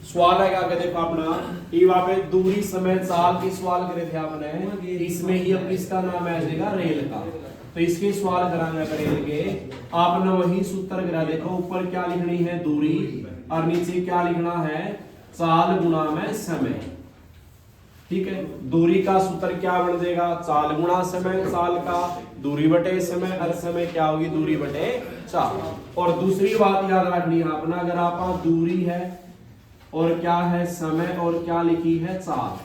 सवाल है क्या कहते देखो अपना ये वहां पे दूरी समय चाल की सवाल करे थे आपने, इसमें ही अब किसका नाम आ जाएगा रेल का। तो इसके सवाल कराना रेल के आपने वही सूत्र करा देखो, ऊपर क्या लिखनी है दूरी और नीचे क्या लिखना है चाल गुणा में समय। ठीक है, दूरी का सूत्र क्या बन जाएगा चाल गुणा समय, चाल का दूरी बटे समय और समय क्या होगी दूरी बटे चाल। और दूसरी बात याद रखनी है अपना, अगर आप दूरी है और क्या है समय और क्या लिखी है चाल,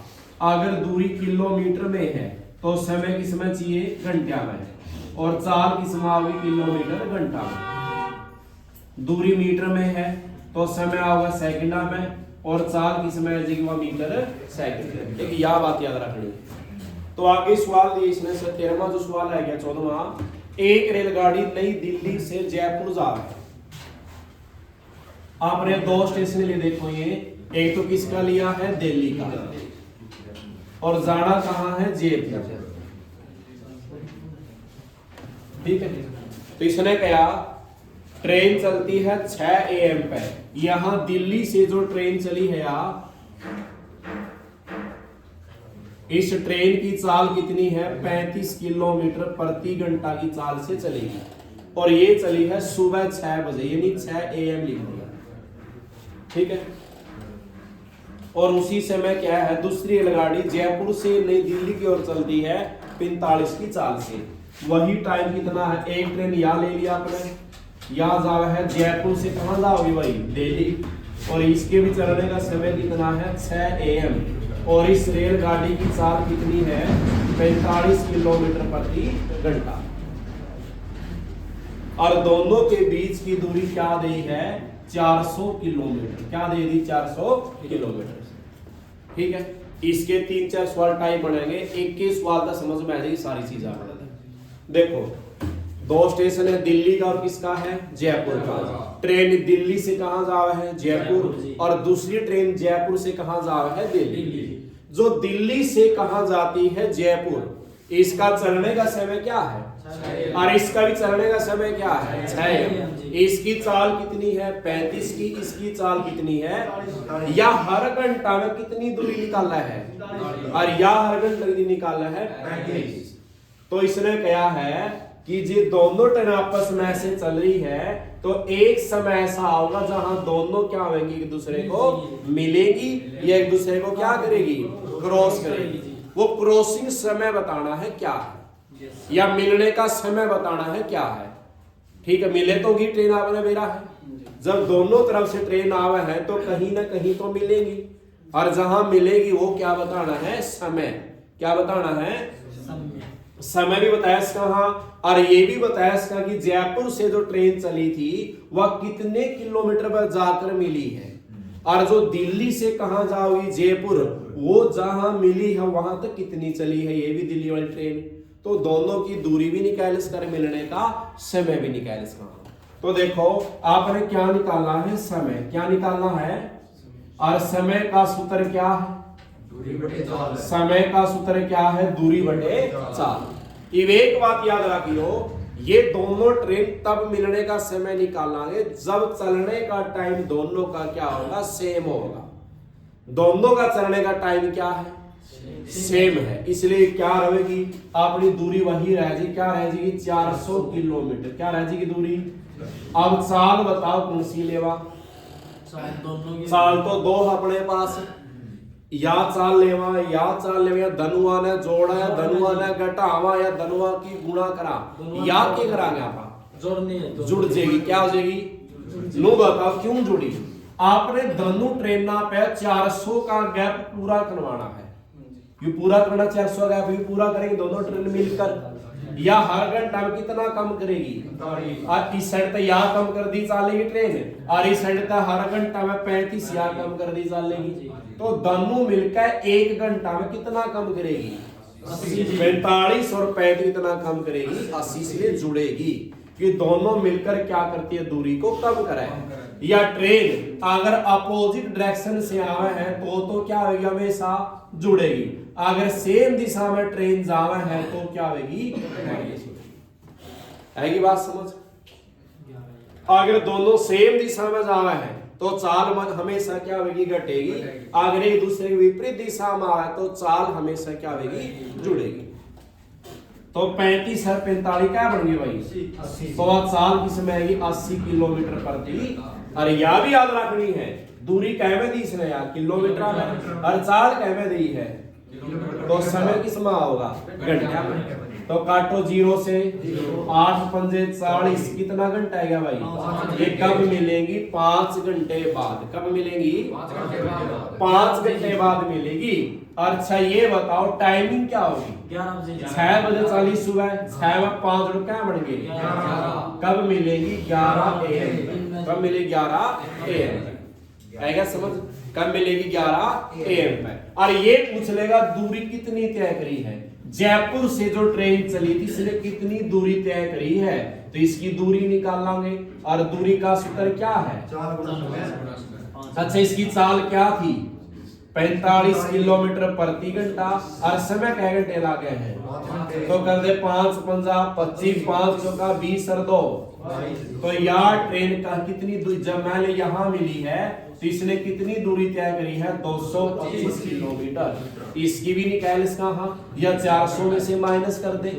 अगर दूरी किलोमीटर में है तो समय किसमें चाहिए घंटा में, और चाल किसमें आओगी किलोमीटर घंटा में। दूरी मीटर में है तो समय आओगा सेकंड में, और चाल किसमें आ जाएगी वह मीटर सेकंड। एक यह बात याद रखनी है। तो आगे सवाल दिए इसमें से 13वां जो सवाल है गया 14वां, एक रेलगाड़ी नई दिल्ली से जयपुर जा रहा है। आपने दो स्टेशन लिए देखो, ये एक तो किसका लिया है दिल्ली का, और जाना कहां है जयपुर। ठीक है, तो इसने कहा ट्रेन चलती है 6 AM पे, यहां दिल्ली से जो ट्रेन चली है इस ट्रेन की चाल कितनी है 35 किलोमीटर प्रति घंटा की चाल से चलेगी, और ये चली है सुबह 6 बजे यानी 6 AM लिख दिया। ठीक है, और उसी समय क्या है दूसरी रेलगाड़ी जयपुर से नई दिल्ली की ओर चलती है 45 की चाल से। वही टाइम कितना है, एक ट्रेन यहाँ ले लिया आपने, यहाँ जावा है जयपुर से कहाँ जाओगी भाई दिल्ली, और इसके भी चलने का समय कितना है 6 AM, और इस रेलगाड़ी की चाल कितनी है 45 किलोमीटर प्रति घंटा, और दोनों के बीच की दूरी क्या दी है 400 किलोमीटर। क्या दे दी 400 किलोमीटर। ठीक है, इसके 3-4 सवाल टाइप बनेंगे, एक के सवाल का समझ में आ जाएगी सारी चीजें। देखो दो स्टेशन है दिल्ली का और किसका है जयपुर का। ट्रेन दिल्ली से कहां जा रहा है जयपुर, और दूसरी ट्रेन जयपुर से कहां जा रहा है दिल्ली। जो दिल्ली से कहां जाती है जयपुर, इसका चलने का समय क्या है, और इसका भी चलने का समय क्या है 6। इसकी चाल कितनी है 35 की, इसकी चाल कितनी है, या हर घंटा में कितनी दूरी निकालना है, और या हर घंटा कितनी निकालना है 35। तो इसने कहा है कि ये दोनों ट्रेन आपस में ऐसे चल रही है तो एक समय ऐसा होगा जहां दोनों क्या होंगी एक दूसरे को मिलेगी, या एक दूसरे को क्या करेगी क्रॉस करेगी। वो क्रॉसिंग समय बताना है क्या है, या मिलने का समय बताना है क्या है। ठीक है, मिले तो की ट्रेन आपने मेरा है, जब दोनों तरफ से ट्रेन आवे है तो कहीं ना कहीं तो मिलेगी, और जहां मिलेगी वो क्या बताना है समय। क्या बताना है समय भी बताया कहां, और ये भी बताया कि जयपुर से जो ट्रेन चली थी वह कितने किलोमीटर पर जाकर मिली है, और जो दिल्ली से कहां जाओगी जयपुर, वो जहां मिली है वहां तक कितनी चली है, ये भी दिल्ली वाली ट्रेन। तो दोनों की दूरी भी निकाल कर मिलने का समय भी निकाल कर। तो देखो आपने क्या निकालना है समय, क्या निकालना है, और समय का सूत्र क्या है दूरी बटे चाल। समय का सूत्र क्या है दूरी बटे चाल। एक बात याद रखियो, ये दोनों ट्रेन तब मिलने का समय निकालना है जब चलने का टाइम दोनों का क्या होगा सेम होगा। दोनों का चलने का टाइम क्या है सेम है, इसलिए क्या रहेगी अपनी दूरी वही रह जाएगी, क्या रह जाएगी 400 किलोमीटर। क्या रह जाएगी दूरी। अब चाल बताओ कौन सी लेवा, चाल तो दो अपने पास, या चाल लेवा या चाल लेवा, धनुआ ने जोड़ा या धनुआ ने घटावा या धनुआ की गुणा करा, या के करांगे आप जुड़ जाएगी। क्या हो जाएगी नो बताओ क्यों जुड़ी। आपने धनु ट्रेन पे 400 का गैप पूरा करवाना है, ये पूरा करना 400 गैप ये पूरा करेंगे दोनों ट्रेन मिलकर, या हर घंटा में कितना कम करेगी, और इस साइड तक यहाँ कम कर दी चलेगी ट्रेन, और इस साइड तक हर घंटा में 35 यहाँ कम कर दी चलेगी। तो दोनों मिलकर एक घंटा में कितना कम करेगी 45, और 35 इतना कम करेगी 80 से जुड़ेगी। कि दोनों मिलकर क्या करती है दूरी को कम कराए। या ट्रेन अगर अपोजिट डायरेक्शन से आवे है तो क्या होगी हमेशा जुड़ेगी, अगर सेम दिशा में ट्रेन जावे है तो क्या होगी आएगी बात समझ। अगर दोनों सेम दिशा में जावे है तो चाल हमेशा क्या होगी, घटेगी। अगर एक दूसरे के विपरीत दिशा में आए तो चाल हमेशा क्या होगी, जुड़ेगी। तो 35 है 45 क्या बन गई भाई, तो चाल किसमें आएगी, 80 किलोमीटर प्रति। अरे यह भी याद रखनी है, दूरी कह में दी इसने यार, किलोमीटर में, और चाल कह में दी है, तो समय किसमें होगा, घंटा में। तो काटो 0 से 8 पंजे 40, कितना घंटा आएगा भाई, ये कब मिलेंगी, 5 घंटे बाद। कब मिलेंगी, 5 घंटे बाद मिलेगी। अच्छा ये बताओ टाइमिंग क्या होगी, 6 बजे 40 सुबह, 6 में 5 लोग क्या बन गए, कब मिलेगी, 11 AM। कब मिलेगी, 11 AM। आएगा समझ, कब मिलेगी, 11 AM में। और ये पूछ लेगा दूरी कितनी तय करी है, जयपुर से जो ट्रेन चली थी इसने कितनी दूरी तय करी है, तो इसकी दूरी निकाल लेंगे। और दूरी का सूत्र क्या है, अच्छा इसकी चाल क्या थी, 45 किलोमीटर प्रति घंटा, और समय कै घंटे लगे हैं, तो कर दे 5 पंजा 25, 5 चौका 20 और 2, तो यार ट्रेन का कितनी दूरी, जब मैंने यहां मिली है तो इसने कितनी दूरी तय करी है, 225 किलोमीटर। इसकी भी निकाल इसका, हाँ, या 400 में से माइनस कर दे,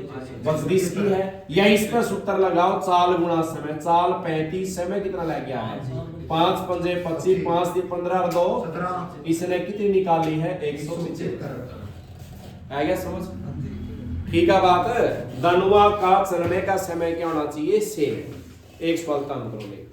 बस इसकी है, या इस पर सूत्र लगाओ, चाल गुणा समय, चाल 35, समय कितना लग गया है, 5 पंजे 25, 5 से 15 और 2, इसने कितनी निकाली है, 175। आ गया समझ, ठीक है बात। धनुआ का चलने का समय क्या होना चाहिए, सेम। एक सवाल काम करोगे,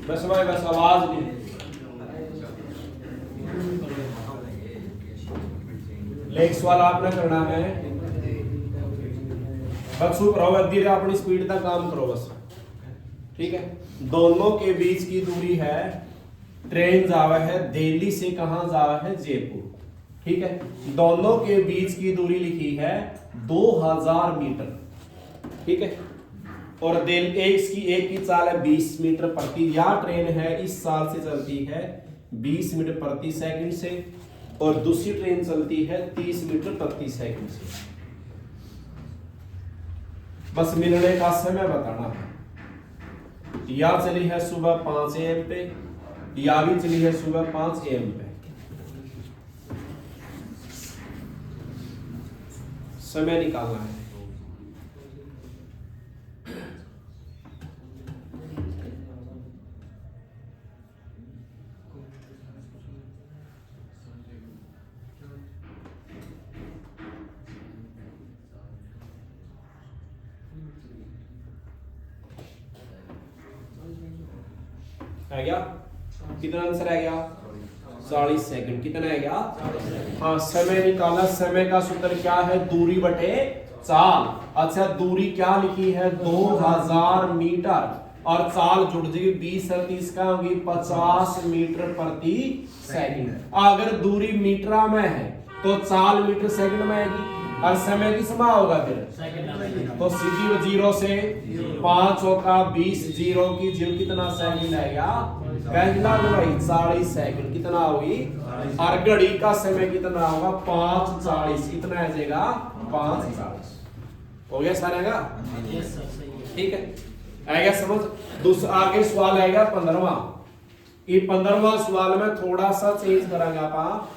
बस भाई बस आवाज नहीं, लेख सवाल आपने करना है, बस चुप रहो, धीरे अपनी स्पीड तक काम करो बस, ठीक है। दोनों के बीच की दूरी है, ट्रेन जावा है दिल्ली से कहां जावा है, जयपुर, ठीक है। दोनों के बीच की दूरी लिखी है 2000 मीटर, ठीक है। और एक की चाल है 20 मीटर प्रति, यह ट्रेन है इस साल से चलती है 20 मीटर प्रति सेकंड से, और दूसरी ट्रेन चलती है 30 मीटर प्रति सेकंड से। बस मिलने का समय बताना है, या चली है सुबह 5 AM पे, या भी चली है सुबह 5 AM पे। समय निकालना है, आ गया, कितना आंसर आ गया, 40 सेकंड। कितना आ गया, हाँ समय निकाला, समय का सूत्र क्या है, दूरी बटे चाल। अच्छा दूरी क्या लिखी है, 2000 मीटर, और चाल जुड़ जाएगी 20 और 30 का होगी 50 मीटर प्रति सेकंड। अगर दूरी मीटर में है तो चाल मीटर सेकंड में आएगी, और समय किसमें होगा फिर, तो सीधी 0 से 5 का 20, 0 की 0 कितना सेकंड आएगा, कहना भाई 40 सेकंड। कितना होगी, और घड़ी का समय कितना होगा, 5:40। कितना आ जाएगा, 5:40। हो गया सारा का, ठीक है, आएगा समझ। दूसरा आगे सवाल आएगा 15वां। ये 15वां सवाल में थोड़ा सा चेंज करेंगे आप।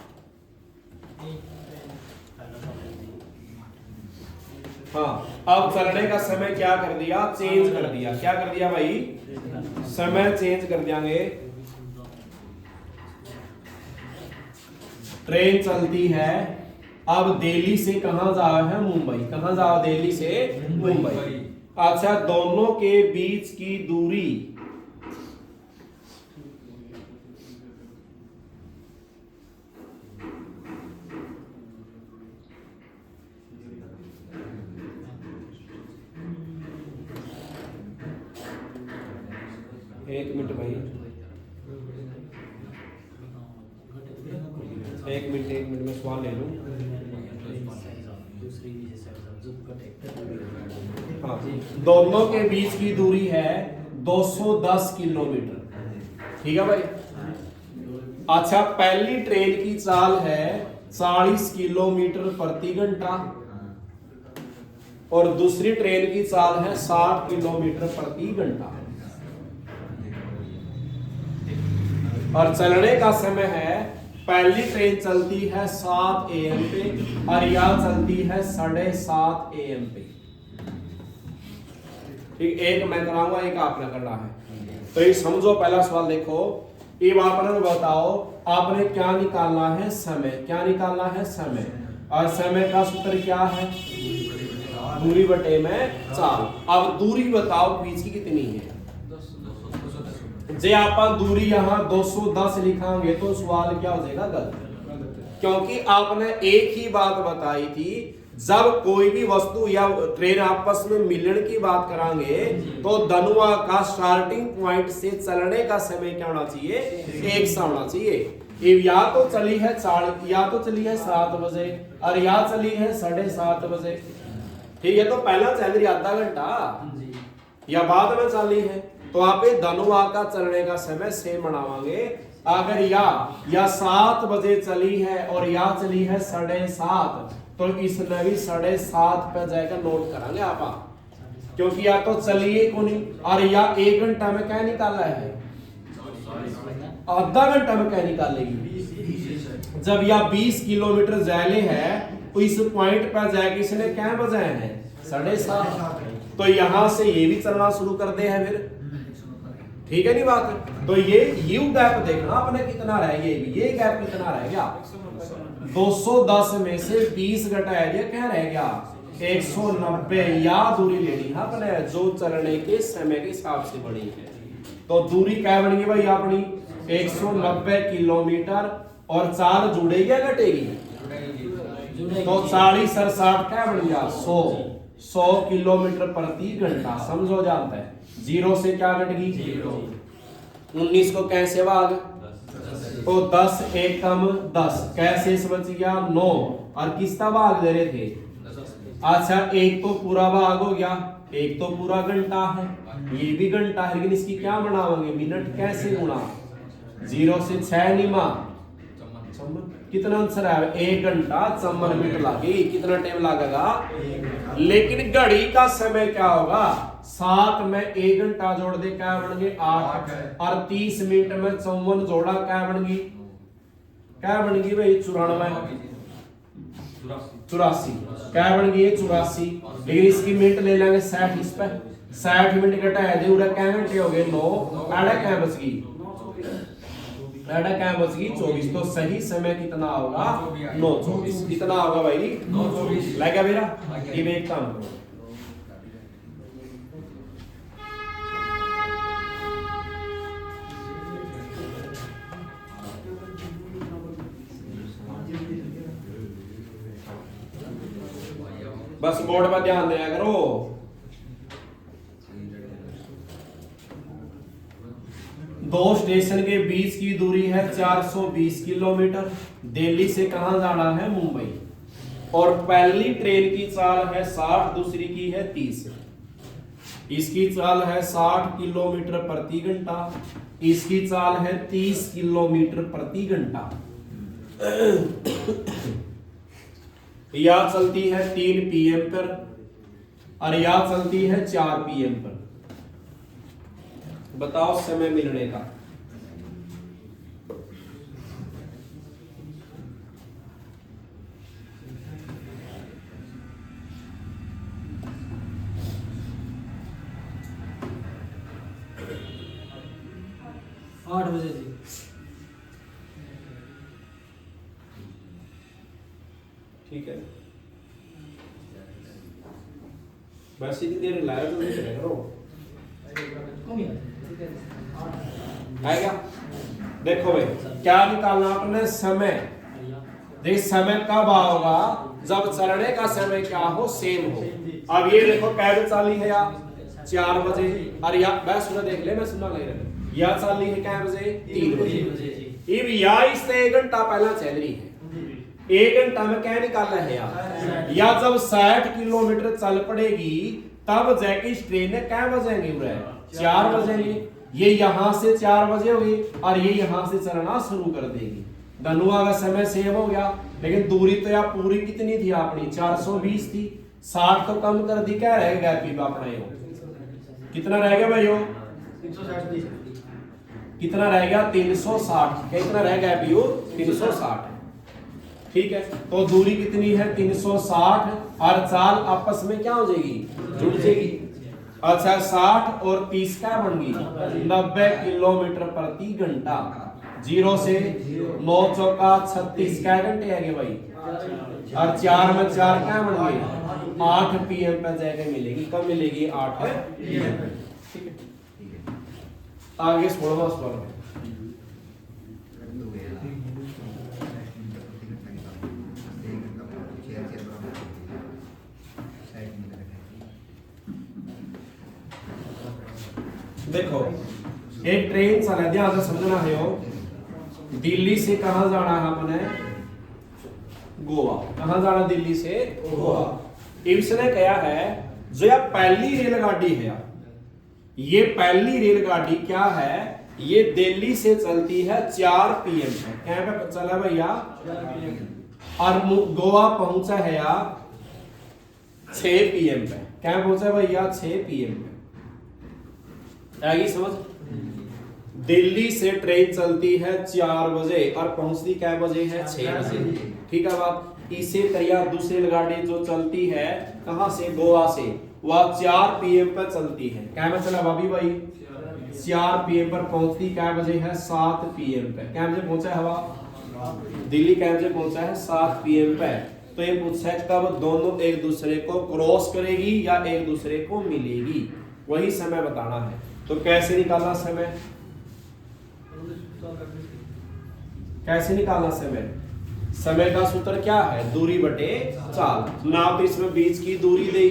हाँ अब चलने का समय क्या कर दिया, चेंज कर दिया। क्या कर दिया भाई, समय चेंज कर देंगे। ट्रेन चलती है, अब दिल्ली से कहां जाओ है? मुंबई। कहां जाओ? दिल्ली से मुंबई। अच्छा, दोनों के बीच की दूरी एक मिनट भाई, एक मिनट में सवाल ले लूं। हाँ, दोनों के बीच की दूरी है 210 किलोमीटर। ठीक है भाई। अच्छा, पहली ट्रेन की चाल है 40 किलोमीटर प्रति घंटा और दूसरी ट्रेन की चाल है 60 किलोमीटर प्रति घंटा और चलने का समय है, पहली ट्रेन चलती है 7 AM पे और यह चलती है 7:30 AM पे। ठीक, एक मैं कराऊंगा, एक आपने करना है। तो ये समझो, पहला सवाल देखो, ये आपने बताओ, आपने क्या निकालना है? समय। क्या निकालना है? समय। और समय का सूत्र क्या है? दूरी बटे में चाल। अब दूरी बताओ बीच की कितनी है? जे आप दूरी यहाँ 210 लिखांगे तो सवाल क्या हो जाएगा? गलत। क्योंकि आपने एक ही बात बताई थी, जब कोई भी वस्तु या ट्रेन आपस में मिलने की बात करांगे तो दोनों का स्टार्टिंग पॉइंट से चलने का समय क्या होना चाहिए? एक सा होना चाहिए। या तो चली है 7 बजे और या चली है 7:30 बजे। ठीक है, तो पहला चल रही आधा घंटा या बाद में चली है, तो आप दोनों का चलने का समय सेम बनावांगे। अगर या 7 बजे चली है और या चली है 7:30, तो इसमें भी 7:30 पे जाकर नोट करांगे आप, क्योंकि या तो चलिए को नहीं और या 1 घंटा में क्या निकाला है? आधा घंटा में क्या निकालेगी? जब या 20 किलोमीटर जाले है तो इस पॉइंट पर जाके इसने क्या बजाया है? 7:30। तो यहां से ये भी चलना शुरू कर दे है फिर। ठीक है नहीं बात? तो ये यू गैप देखना आपने कितना रह गया, ये गैप कितना रह गया? 210 में से 20 घटाया दिया, क्या रह गया? 190। या दूरी लेनी है अपने जो चलने के समय के हिसाब से बड़ी है। तो दूरी क्या बन गई भाई अपनी? 190 किलोमीटर और चाल जुड़ेगी या घटेगी? तो 40 और 60 क्या बन गया? 100 किलोमीटर प्रति घंटा। समझो जानता है, जीरो से क्या घट गई? 19 को कैसे भाग? तो 10 एक कम 10, कैसे बच गया? 9। और किसका भाग दे रहे थे? अच्छा, एक तो पूरा भाग हो गया, एक तो पूरा घंटा है, ये भी घंटा है, लेकिन इसकी क्या बनाओगे? मिनट। कैसे गुणा? 0 से 6 निमा कितना आंसर है? 1 घंटा 54 मिनट लगे। कितना टाइम लगेगा? लेकिन घड़ी का समय क्या होगा? 7 में 1 घंटा जोड़ दे, क्या बन गए? 8। और 30 मिनट में 54 जोड़ा, क्या बन गई? क्या बन गई भाई? 94 84। क्या बन गई? 84। लेकिन इसकी मिनट ले लेंगे 60। इस पर 60 मिनट घटाया दे, उड़ा क्या घंटे हो गए? 9। आड़ा क्या बच गई? आड़ा क्या बच गई? 24। तो सही समय कितना होगा? 9:24। कितना होगा भाई? 9:24 लगा मेरा। ये भी एक काम करो, बस बोर्ड पर ध्यान दिया करो। दो स्टेशन के बीच की दूरी है 420 किलोमीटर। दिल्ली से कहां जाना है? मुंबई। और पहली ट्रेन की चाल है 60, दूसरी की है 30। इसकी चाल है 60 किलोमीटर प्रति घंटा, इसकी चाल है 30 किलोमीटर प्रति घंटा। यह चलती है 3 PM पर और यह चलती है 4 PM पर। बताओ समय मिलने का। ठीक है, बस इतनी देर लाया तो नहीं करेगा आएगा। देखो भाई क्या निकालना आपने, समय। देख समय कब आओगा, जब चलने का समय क्या हो, सेम हो। अब ये देखो कैसे चाली है यार 4 बजे, और या मैं सुना देख ले, मैं सुना ले रहा, या चाली है क्या बजे 3 बजे। अब या इससे 1 घंटा पहला चल रही है, 1 घंटा में क्या निकालना है यार, या जब 60 किलोमीटर चल पड़ेगी तब जाके इस ट्रेन ने क्या बजेंगे, 4 बजेंगे। ये यहां से 4 बजे हुई और ये यहां से चलना शुरू कर देगी। धनुआ का समय सेम हो गया, लेकिन दूरी तो यार पूरी कितनी थी अपनी, 420 थी। 60 तो कम कर दी, क्या रहेगा अपना यो, कितना रहेगा भाई यो, 360 कितना रहेगा 360, कितना रहेगा यो 360। ठीक है, तो दूरी कितनी है 360, और चाल आपस में क्या हो जाएगी, जुड़ जाएगी। अच्छा 60 और 30 क्या बन गई 90 किलोमीटर प्रति घंटा। 0 से 9 चौका 36 क्या घंटे आगे भाई, और 4 में 4 क्या बन गए 8 PM पे जगह मिलेगी। कब मिलेगी 8 PM पे। ठीक है, आगे छोड़ो सवाल। देखो एक ट्रेन चला, ध्यान से समझना है हो, दिल्ली से कहां जाना है हमने, गोवा। कहां जाना, दिल्ली से गोवा। इसने कहा है जो यह पहली रेलगाड़ी है, ये पहली रेलगाड़ी क्या है, ये दिल्ली से चलती है 4 PM पे। क्या पे चला भैया, और गोवा पहुंचा है यार 6 PM पे। क्या पहुंचा भैया 6 PM पे। आगे समझ, दिल्ली से ट्रेन चलती है 4 बजे और पहुंचती क्या बजे है 6 बजे। ठीक है बात। इसी तरह दूसरी रेलगाड़ी जो चलती है कहां से, गोवा से, वह 4 PM पर चलती है। क्या में चला भाभी भाई 4 PM पर, पहुंचती क्या बजे है 7 PM पे। क्या बजे पहुंचा है हवा, दिल्ली क्या बजे पहुंचा है 7 PM पे। तो ये पूछा है कब दोनों एक दूसरे को क्रॉस करेगी या एक दूसरे को मिलेगी, वही समय बताना है। तो कैसे निकालना समय, कैसे निकालना समय, समय का सूत्र क्या है, दूरी बटे चाल। ना तो इसमें बीच की दूरी दी,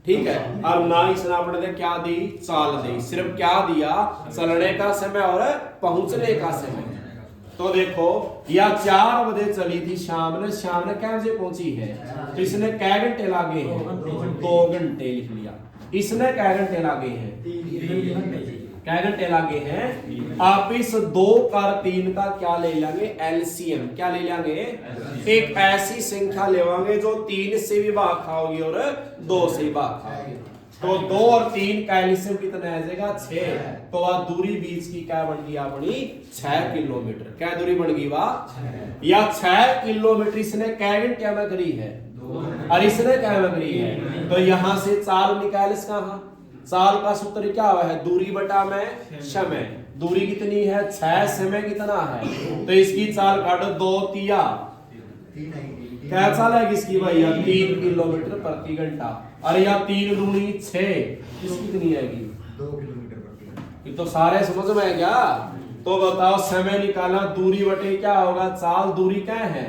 ठीक है, और ना इसने आपने क्या दी, चाल दी। सिर्फ क्या दिया, चलने का समय और पहुंचने का समय। तो देखो या 4 बजे चली थी शाम ने क्या बजे पहुंची है, तो इसने क्या घंटे लागे हैं 2 घंटे लिख लिया। इसने क्या घंटे लागे हैं, क्या घंटे लागे हैं। आप इस 2 और 3 का क्या ले लेंगे, एलसीएम। क्या ले लेंगे, एक ऐसी संख्या लेवांगे जो 3 से भी भाग खाओगी और 2 से भी भाग खाओगी। तो 2 और 3 का एलसीएम कितना आ जाएगा 6। तो वह दूरी बीच की क्या बन गई अपनी 6 किलोमीटर। क्या दूरी बन गई वह, या 6 किलोमीटर इसने क्या घंटे में करी है, और इसने क्या में करी है। तो यहां से चाल निकाल, इसका चाल का सूत्र क्या हुआ है, दूरी बटा में समय। दूरी कितनी है 6, समय कितना है, तो इसकी चाल काटो 2 तिया, क्या चाल है इसकी भैया 3 किलोमीटर प्रति घंटा। अरे यार 3 दूनी 6, इसकी कितनी आएगी 2 किलोमीटर प्रति घंटा। ये तो सारे समझ में है क्या। तो बताओ समय निकालना, दूरी बटे क्या होगा चाल, दूरी क्या है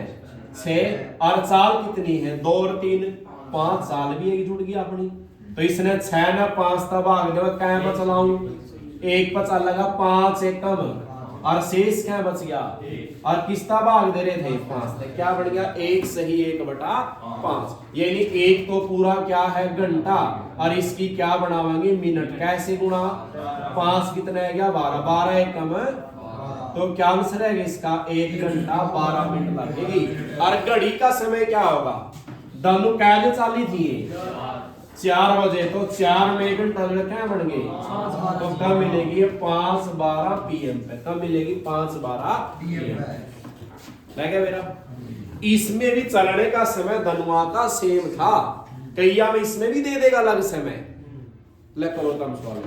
6 और चाल कितनी है 2 और 3 5, चाल भी एक जुड़ गई अपनी। तो इसने 6 ना 5 तब भाग दे, क्या बचलाऊं 1 पर चल लगा 5 एक कम, और शेष क्या बच गया, और किसका भाग दे रहे थे 5 थे। क्या बढ़ गया 1 सही 1/5, यानी 1 तो पूरा क्या है घंटा, और इसकी क्या बनावाएंगे मिनट। कैसे गुणा, 5 कितना है गया 12, 12 एक कम, तो क्या आंसर है इसका 1 घंटा 12 मिनट लगेगी। और घड़ी का समय क्या होगा, दोनों कैसे चाली थी 4 बजे, तो 4 में 1 घंटा क्या बन गए, तो कब मिलेगी 5:12 PM पे। कब मिलेगी 5:12 PM पे। मेरा इसमें भी चलने का समय धनुआ का सेम था, कैया में इसमें भी दे देगा अलग समय। ले करो कम सवाल,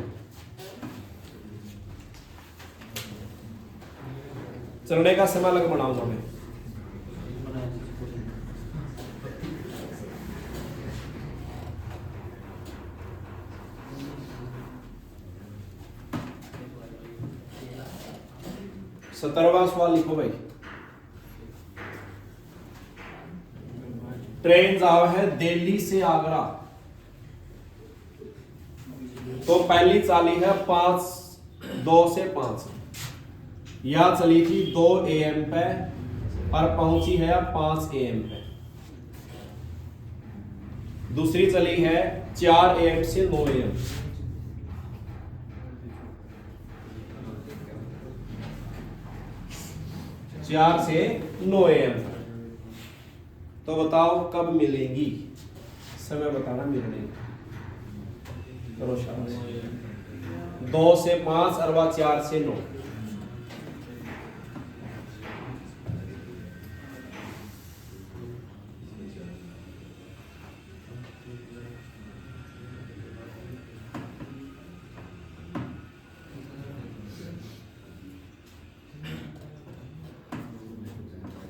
चलने का समय अलग बनाऊंगा मैं। 17वां सवाल लिखो भाई। ट्रेन जाव है दिल्ली से आगरा, तो पहली चाली है 2 से 5, यह चली थी 2 AM पे और पहुंची है 5 AM पे। दूसरी चली है 4 AM से 9 AM, चार से 9 AM। तो बताओ कब मिलेंगी, समय बताना मिलने का। करो शाबाश। 2 से 5 और 4 से 9।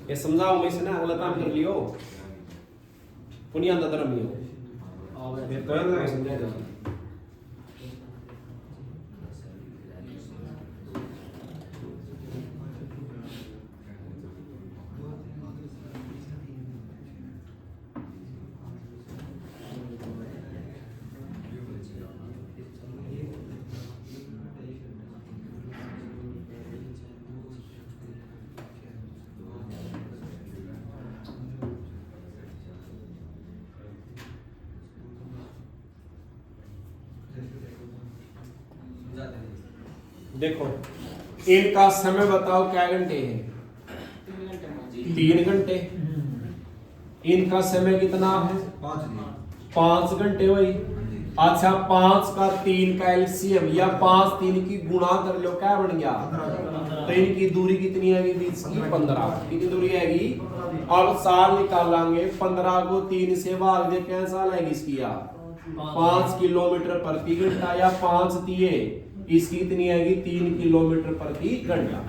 ये समझाओ मैं से ना अगला काम कर लियो, पुनिया अंदर तरफ नहीं हो ये तो है समझा दो। देखो इनका समय बताओ क्या घंटे है, 3 घंटे। इनका समय कितना है, 5 घंटे भाई। अच्छा 5 का 3 का एलसीएम या 5 3 की गुणा कर लो, क्या बन गया। तो इनकी दूरी कितनी आएगी बीच की, 15। कितनी दूरी आएगी। अब साल निकालेंगे, 15 को 3 से भाग दे, क्या साल आएगी इसकी यार, 5 किलोमीटर प्रति घंटा या 5 दिए, इसकी कितनी आएगी 3 किलोमीटर प्रति घंटा।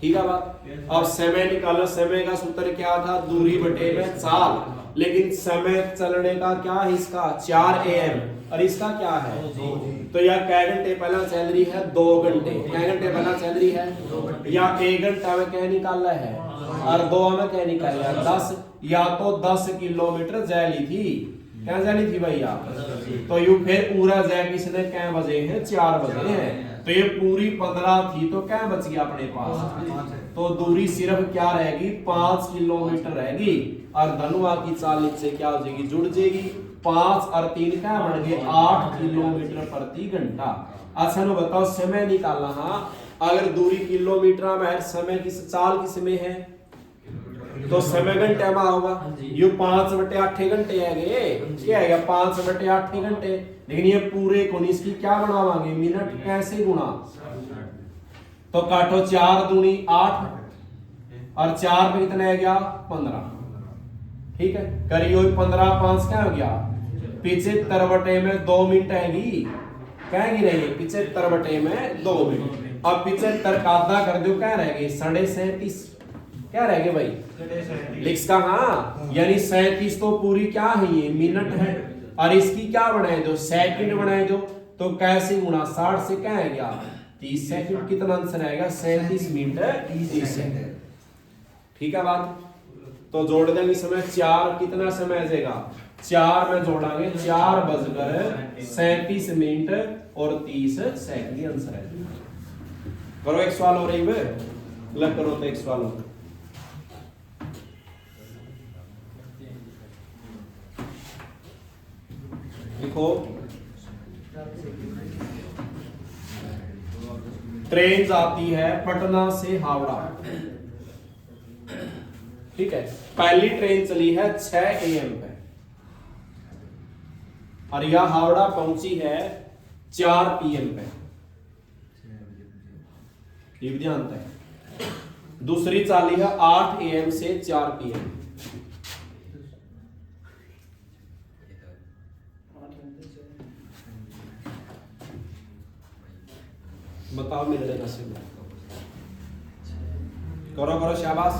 ठीक है बात। अब समय निकालो, समय का सूत्र क्या था, दूरी बटे में साल। लेकिन समय चलने का क्या है इसका 4 AM और इसका क्या है, तो यह कै घंटे पहला सैलरी है 2 घंटे। कै घंटे पहला सैलरी है, या 1 घंटा में क्या निकालना है और 2 में क्या निकालना है 10। या तो 10 किलोमीटर जैली थी, क्या जानी थी भैया। तो यू फिर पूरा जय किसने क्या बजे हैं, 4 बजे हैं। तो ये पूरी 15 थी, तो क्या बच गया अपने पास, तो दूरी सिर्फ क्या रहेगी 5 किलोमीटर रहेगी। और धनुआ की चाल से क्या हो जाएगी, जुड़ जाएगी। 5 और 3 क्या बन गए 8 किलोमीटर प्रति घंटा। अच्छा नो बताओ समय निकालना। हाँ अगर दूरी किलोमीटर में है, समय किस चाल किस में है, तो समय घंटे में होगा। ये 5/8 घंटे है, क्या है 5/8 घंटे। लेकिन ये पूरे को इसकी क्या बनावांगे, मिनट कैसे गुणा, तो काटो 4 दूनी 8 और 4 पे कितना है गया 15। ठीक है करियो 15 5 क्या हो गया 75 में 2 मिनट आएगी, क्या गिर रही है 75 में 2 मिनट। अब 75 का आधा कर दो, क्या रहेगी 37.5, क्या रहेगा भाई लिख का। हाँ यानी 37 तो पूरी क्या है ये मिनट है, और इसकी क्या बनाए दो सेकंड बनाए दो। तो कैसे गुणा 60 से क्या है गया 30 सेकंड। कितना आंसर आएगा 37 मिनट 30 सेकंड। ठीक है बात। तो जोड़ देंगे समय 4 कितना समय आ जाएगा 4 में जोड़ांगे 4:37 मिनट और 30 सेकंड आंसर है। करो एक सवाल हो रही है, लग करो तो एक सवाल हो। देखो ट्रेन जाती है पटना से हावड़ा, ठीक है। पहली ट्रेन चली है 6 AM पे और यह हावड़ा पहुंची है 4 PM पे, ये ध्यान है। दूसरी चाली है 8 AM से 4 PM। बताओ मिलने का समय। करो करो शाबाश।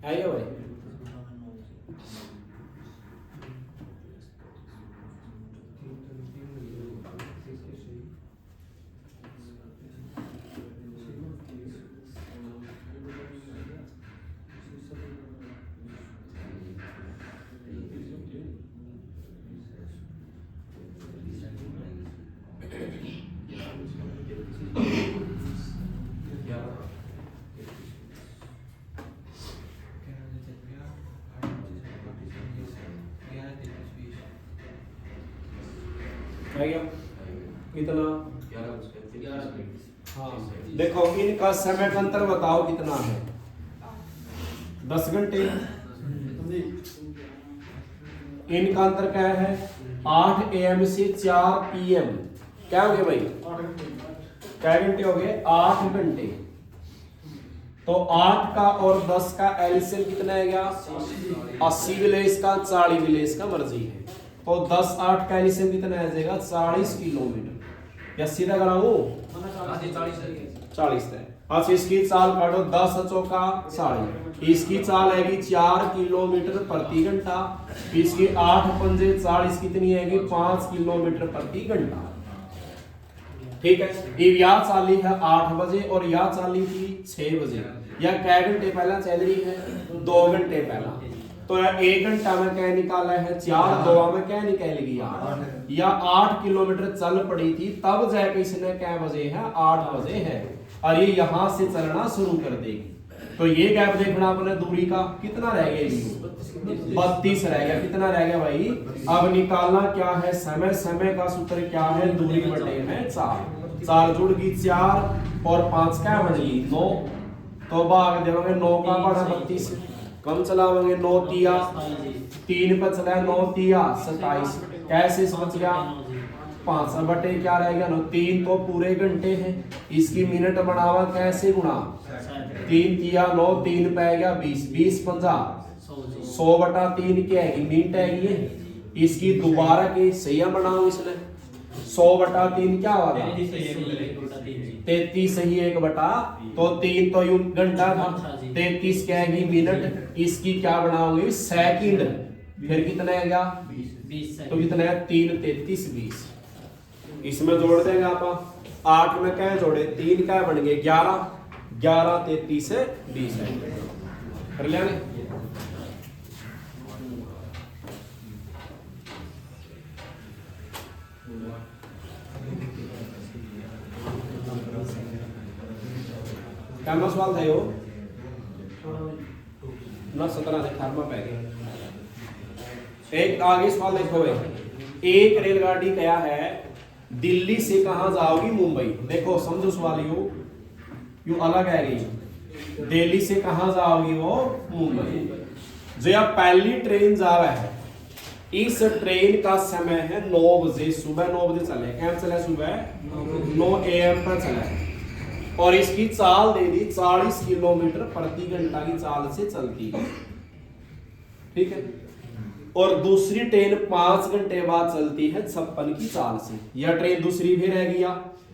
है ये भाई? है क्या? कितना? हाँ देखो इनका समय का अंतर बताओ कितना है? 10 घंटे। इनका अंतर क्या है? 8 AM से 4 PM। क्या हो गया भाई? क्या घंटे हो गए? 8 घंटे। तो 8 का और 10 का एलसीएम कितना है गया? 80 भी ले इसका, 40 भी ले इसका, मर्जी है। तो 10 8 का एलसीएम कितना आ जाएगा? 40 किलोमीटर। या सीधा कराऊं? 40 है। अच्छा इसकी चाल काटो, 10 चौका 40। इसकी चाल आएगी 4 किलोमीटर प्रति घंटा। इसकी 8 पंजे 40 कितनी आएगी? 5 किलोमीटर प्रति घंटा। ठीक है। अब यह चाली है 8 बजे और यह चाली थी 6 बजे। यह कै घंटे पहला चल रही है? 2 घंटे पहला। तो यार 1 घंटा में क्या निकाला है? 4, 2 में क्या निकलेगी? 8। या 8 किलोमीटर चल पड़ी थी तब जाके इसने क्या बजे है? 8 बजे है। और ये यहां से चलना शुरू कर देगी। तो ये गैप देखना अपने दूरी का कितना रह गया? 32 रह गया। कितना रह गया भाई? अब निकालना क्या है? समय। समय का सूत्र क्या है? दूरी बटे में 4। 4 जुड़ गई 4 और 5 क्या बनेगी? 9। तो भाग देंगे 9 का बड़ा 32। कम चलावेंगे 9 तिया 3 पर चला 9 तिया 27। कैसे बच गया? 5 बटे क्या रह गया? 3 तो पूरे घंटे हैं। इसकी मिनट बनावा कैसे गुणा? 3 तिया 9, 3 पे गया 20, 20 50 100 बटा 3 क्या है? मिनट है ये। इसकी दोबारा की सही बनाओ इसने। 100 बटा 3 क्या होगा? 33 सही 1 बटा। तो 3 तो यूं घंटा था, 33 क्या है? मिनट। इसकी क्या बनाओगे? सेकंड। फिर कितना है गया? 20। तो कितना है? 3 33 20। इसमें जोड़ देंगे आप। 8 में क्या जोड़े? 3 क्या बन गए? 11। 11 33 से 20 है। कर लिया नहीं? क्या सवाल था यो? ना 17 से 18 पे गए। एक आगे सवाल देखो भाई। एक रेलगाड़ी क्या है? दिल्ली से कहां जाओगी? मुंबई। देखो समझो सवाल यू अलग है गई। दिल्ली से कहां जाओगी? वो मुंबई। जो यह पहली ट्रेन जा रहा है, इस ट्रेन का समय है 9 बजे सुबह। 9 बजे चले। क्या चले? सुबह 9 AM पर चले। और इसकी चाल दे दी 40 किलोमीटर प्रति घंटा की चाल से चलती है। ठीक है। और दूसरी ट्रेन 5 घंटे बाद चलती है 56 की चाल से। यह ट्रेन दूसरी भी रह गया।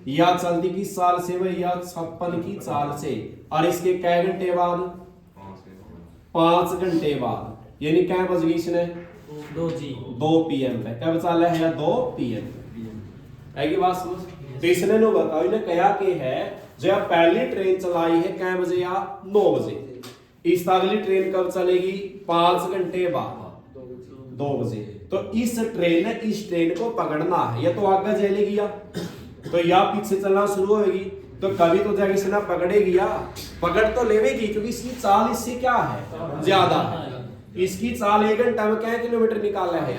यह चलती किस चाल से? वह यह 56 की चाल से। और इसके कै घंटे बाद? 5 घंटे बाद। यानी क्या बज गई इसने? 2 PM पे। कब चाल है? 2 PM है की बात समझ? तो इसने नो बताओ इन्हें क्या के है? जो पहली ट्रेन चलाई है कै बजे? या 9 बजे। इस अगली ट्रेन कब चलेगी? 5 घंटे बाद 2 बजे। तो इस ट्रेन ने इस ट्रेन को पकड़ना है। या तो आगे चलेगी या तो या पीछे चलना शुरू होगी। तो कभी तो जाके इसने पकड़ेगी या पकड़ तो लेवेगी, क्योंकि इसकी चाल इससे क्या है? ज्यादा है। इसकी चाल 1 घंटा में क्या किलोमीटर निकाला है?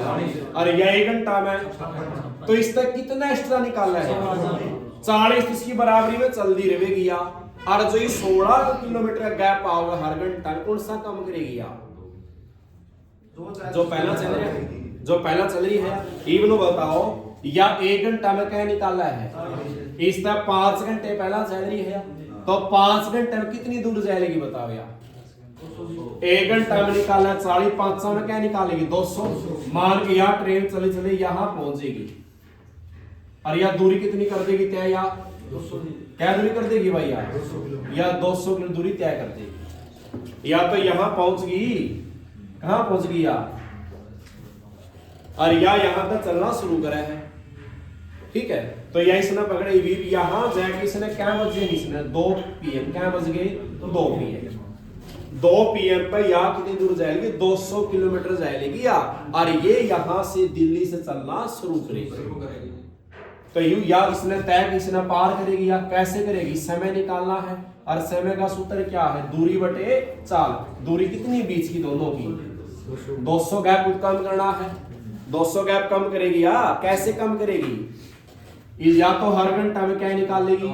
और यह 1 घंटा में तो इस तक कितना एक्स्ट्रा निकाला है? 40। इसकी बराबरी में चलती रहेगी या। और जो ये 16 किलोमीटर का गैप आओगे हर घंटा में, कौन सा कम करेगी या? जो पहला चल रहा है, जो पहला चल रही है। इवन बताओ या 1 घंटा में क्या निकाला है? इस तरह 5 घंटे पहला चल रही है। तो 5 घंटे में कितनी दूर जाएगी बताओ यार? 1 घंटा में निकाला 40, 500 में क्या निकालेगी? 200। मान के यहाँ ट्रेन चले चले यहाँ पहुंचेगी और यह दूरी कितनी कर देगी तय? या क्या दूरी कर देगी भाई यार? या 200 की दूरी तय कर देगी। या तो यहां पहुंच गई, कहां पहुंच गई या, और या यहां तक चलना शुरू करा है, ठीक है। तो यह इसने पकड़े भी यहां जाके इसने क्या बजे, इसने 2 PM क्या बज गए, 2 PM 2 PM पर या कितनी दूर जाएगी, 200 किलोमीटर जाएगी या, और ये यहां से दिल्ली से चलना शुरू करेगी। तो यूं या इसने तय इसने पार करेगी या कैसे करेगी, समय निकालना है, और समय का सूत्र क्या है, दूरी बटे चाल। दूरी कितनी बीच की दोनों की, 200 गैप कम करना है, 200 गैप कम करेगी या कैसे कम करेगी, या तो हर घंटा में क्या निकाल लेगी,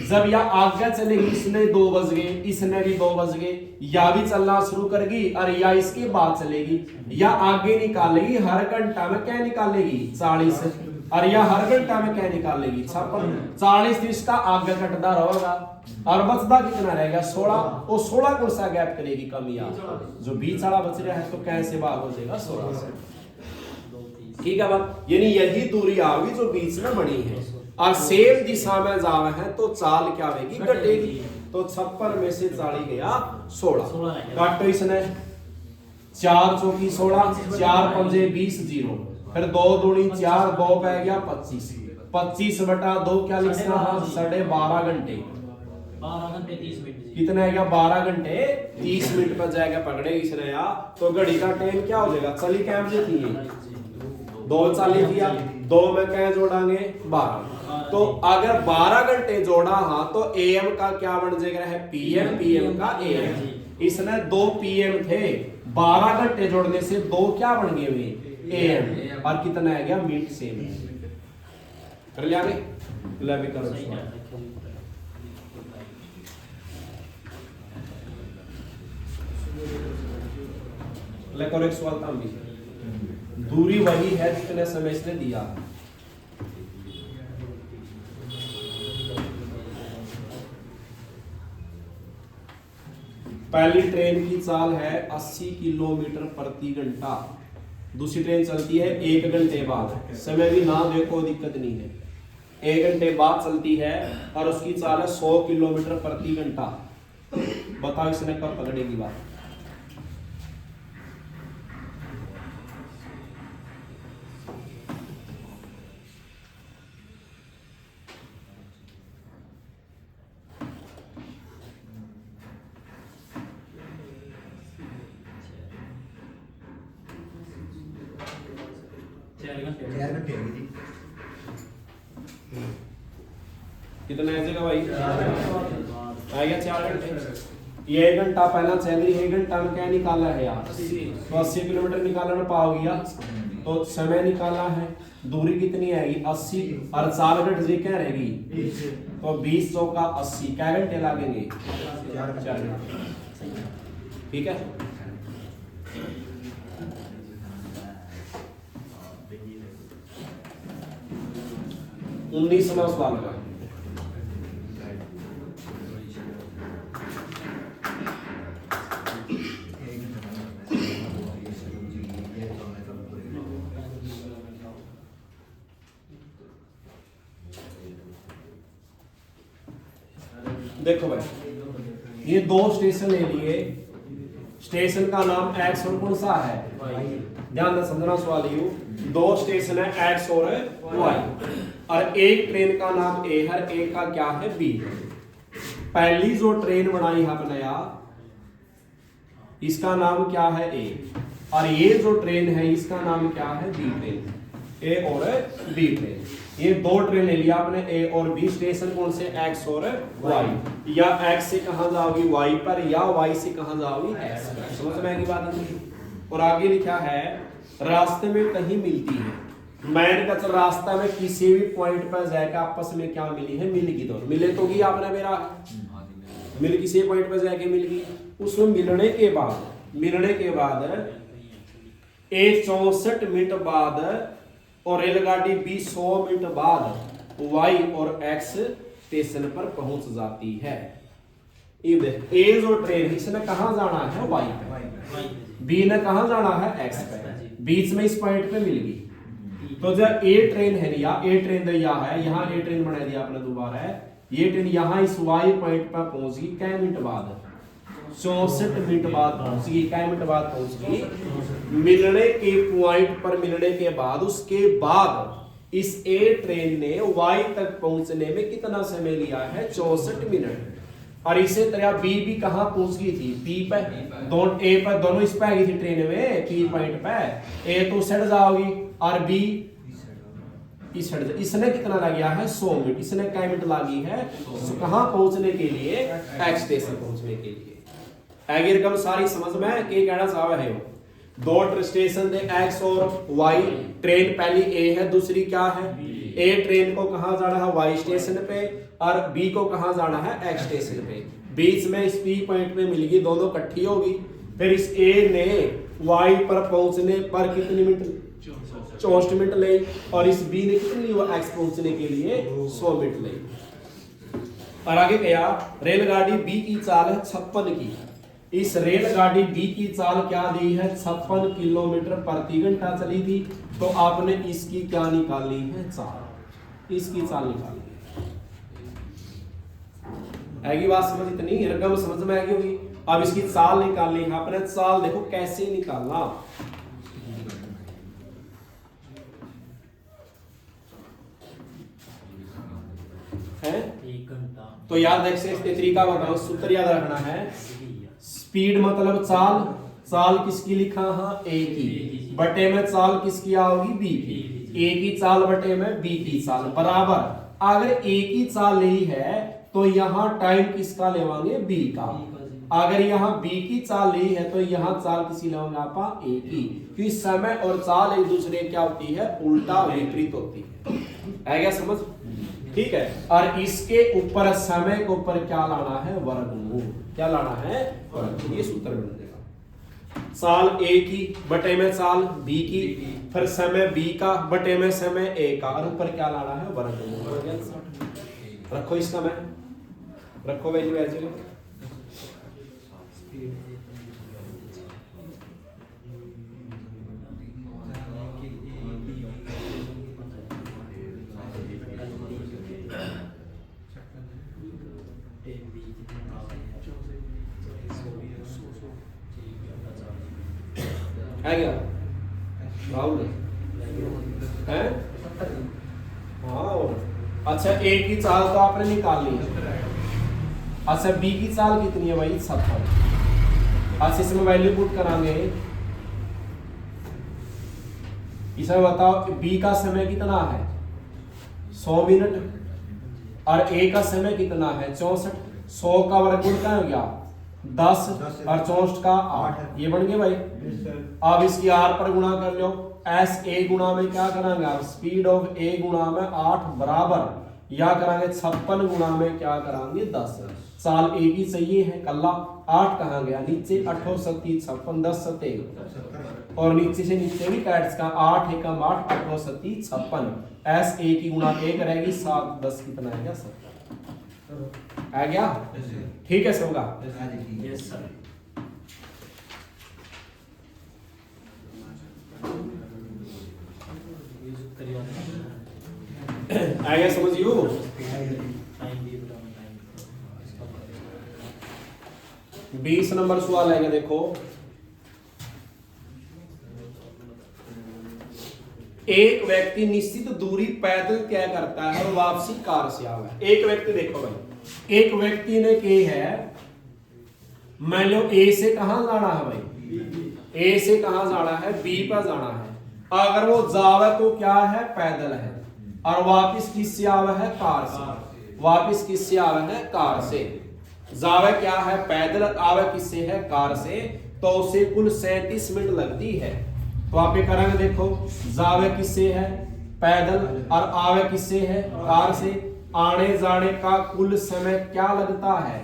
जब या आगे चलेगी, इसने 2 बज गए, इसने भी 2 बज गए, या भी चलना शुरू करेगी, और या इसके बाद चलेगी, या आगे निकालेगी, हर घंटा में क्या निकालेगी 40, और या हर घंटा में क्या निकालेगी 56, 40 इसका आगे कटदा रहेगा, और बचदा कितना रहेगा 16, वो 16 कौन सा गैप करेगी कम, या जो बीच वाला बच रहा है तो कैसे भाग हो जाएगा 16 से, ठीक है बात। यानी यही दूरी आवी जो बीच में बनी है, और सेम दिशा में जावे है तो चाल क्या होगी, घटेगी। तो 56 में से 40 गया 16, काटो इसने 4 चौकी 16, 4 पंजे 20 0, फिर 2 दूनी 4, 2 पै गया 25, 25 बटा 2 क्या लिखना है, 12.5 घंटे, 12 घंटे 30 मिनट कितना है, 12 घंटे 30 मिनट पर जाएगा पकड़े इसने या, तो घड़ी का टाइम क्या हो जाएगा, चली कैम से थी 2:40 दिया, 2 में क्या जोड़ांगे 12, तो अगर 12 घंटे जोड़ा हाँ तो AM का क्या बन जाएगा है PM, PM का AM, इसने 2 PM थे, 12 घंटे जोड़ने से 2 क्या बन गए हुए AM, और कितना है गया मिनट सेम कर लिया ले भी करो ले करो एक सवाल था भी, दूरी वही है जितने समय इसने दिया, पहली ट्रेन की चाल है 80 किलोमीटर प्रति घंटा, दूसरी ट्रेन चलती है 1 घंटे बाद, समय भी ना देखो दिक्कत नहीं है, 1 घंटे बाद चलती है, और उसकी चाल है 100 किलोमीटर प्रति घंटा। बताओ इसने कब पकड़ेगी बात, कितना ऐसे का भाई आएगा 4 घंटे, ये 1 घंटा पहला चल रही है, 1 घंटा में क्या निकाला है यार, तो 80 किलोमीटर निकालना पाओगी यार, तो समय निकाला है, दूरी कितनी आएगी 80, और 4 घंटे क्या रहेगी, तो 20 चौका 80, क्या घंटे लगेंगे 4 घंटे, ठीक है। उन्नीस सवाल का देखो भाई, ये 2 स्टेशन ले लिए, स्टेशन का नाम X और कौन सा है, ध्यान से समझना सवाल, यू 2 स्टेशन है X और Y, और एक ट्रेन का नाम A है, एक का क्या है B। पहली जो ट्रेन बनाई है नया, इसका नाम क्या है A, और ये जो ट्रेन है इसका नाम क्या है B ट्रेन, A और B ट्रेन। ये 2 ट्रेन ले लिया आपने A और B, स्टेशन कौन से X और Y, या X से कहां जाओगी Y पर, या Y से कहां जाओगी X पर, समझ में आएगी बात नहीं। और आगे लिखा है रास्ते में कहीं मिलती है, मैंने कहा चल रास्ता में किसी भी पॉइंट पर जाकर आपस में क्या मिली है, मिलेगी, दोनों मिले तो गई आपने मेरा मिल किसी पॉइंट पर जाके मिल गई, उसमें मिलने के बाद 64 मिनट बाद, और रेलगाड़ी 100 मिनट बाद Y और X स्टेशन पर पहुंच जाती है। ए जो ट्रेन इसने कहां जाना है Y पे, B ने कहां जाना है X पे, बीच में इस पॉइंट पे मिल गई। तो जब ए ट्रेन है या ए ट्रेन दिया है, यहाँ ए ट्रेन बना दिया आपने दोबारा है, ये ट्रेन यहाँ इस Y पॉइंट पर पहुंच गई कै मिनट बाद, 64 मिनट बाद पहुंच गई। क्या मिनट बाद पहुंच गई? मिलने के पॉइंट पर मिलने के बाद उसके बाद इस ए ट्रेन ने वाई तक पहुंचने में कितना समय लिया है? 64 मिनट। और इसी तरह बी भी कहां पहुंच गई थी? पी पे। दोनों ए पर दोनों इस पे आ गई थी ट्रेन में, पी पॉइंट पे। ए तो सड़ जाओगी और बी इसने कितना लगा है? 100 मिनट। इसने क्या मिनट लगी है? कहां पहुंचने के लिए? एक्स स्टेशन पहुंचने के लिए। आगे रकम सारी समझ में के कहना चाह है? दो स्टेशन थे एक्स और वाई। ट्रेन पहली ए है, दूसरी क्या है? ए ट्रेन को कहां जाना है? वाई स्टेशन पे। और बी को कहां जाना है? एक्स स्टेशन पे। बीच में इस पी पॉइंट पे मिलेगी, दोनों इकट्ठी होगी। फिर इस ए ने वाई पर पहुंचने पर कितनी मिनट? 64 मिनट ले। और इस बी ने कितनी ली? वो एक्स पहुंचने के लिए 100 मिनट ले। और आगे क्या? रेलगाड़ी बी की चाल है 56 की। इस रेलगाड़ी बी की चाल क्या दी है? 56 किलोमीटर प्रति घंटा चली थी। तो आपने इसकी क्या निकालनी है? चाल। इसकी चाल निकालनी है। आएगी बात समझ? इतनी रकम समझ में आएगी होगी। अब इसकी चाल निकालनी है। आपने चाल देखो कैसे निकालना है। 1 घंटा तो याद रख से तरीका बताओ, सूत्र याद रखना है। स्पीड मतलब चाल। चाल किसकी लिखा? हाँ, ए की। बटे में चाल किसकी आओगी? बी की। ए की चाल बटे में बी की चाल बराबर। अगर ए की चाल ली है तो यहाँ टाइम किसका लेवांगे? बी का। अगर यहाँ बी की चाल ली है तो यहाँ चाल किसी लेवांगे? आप ए की। क्योंकि समय और चाल एक दूसरे क्या होती है? उल्टा विपरीत होती है। है क्या समझ? ठीक है। और इसके ऊपर समय के ऊपर क्या लाना है? वर्गमूल। क्या लाना है? वर्गमूल। ये सूत्र बन जाएगा। साल ए की बटे में साल बी की, फिर समय बी का बटे में समय ए का, और ऊपर क्या लाना है? वर्गमूल। रखो इसका मैं रखो वैल्यू ऐसे। है क्या राहुल है? हाँ। अच्छा, ए की चाल तो आपने निकाल ली है। अच्छा, बी की चाल कितनी है भाई? 70। अच्छा, इसमें वैल्यू पुट कराएंगे। इसमें बताओ बी का समय कितना है? 100 मिनट। और ए का समय कितना है? 64। 100 का वर्गमूल क्या हो गया? 10 और 64 का 8। ये बन गए भाई। अब इसकी आर पर गुणा कर लो। एस ए गुणा में क्या कराएंगे आप? स्पीड ऑफ ए गुणा में 8 बराबर या कराएंगे 56 गुणा में क्या कराएंगे? 10। साल ए की चाहिए है कल्ला। 8 कहाँ गया? नीचे 8 और 7 56 10 7 और नीचे से नीचे भी कैट्स का 8 एकम 8 8 और 7 56। एस ए की गुणा 1 रहेगी 7 10 कितना आएगा? 70 आ गया। ठीक है सबका? Yes sir. आ गया समझियो? टाइम भी बताओ। 20 नंबर सवाल आएगा देखो। एक व्यक्ति निश्चित दूरी पैदल तय करता है और वापसी कार से आवा है। एक व्यक्ति देखो भाई, एक व्यक्ति ने की है, मान लो ए से कहां जाना है भाई? ए से कहां जाना है? बी पर जाना है। अगर वो जावे तो क्या है? पैदल है। और वापस किससे आवा है? कार से। वापस किससे आवा है? कार से। जावे क्या है? पैदल। आवे किससे है? कार से। तो उसे कुल 37 मिनट लगती है। तो आप ये करेंगे देखो, जावे किससे है? पैदल। और आवे किससे है? कार से। आने जाने का कुल समय क्या लगता है?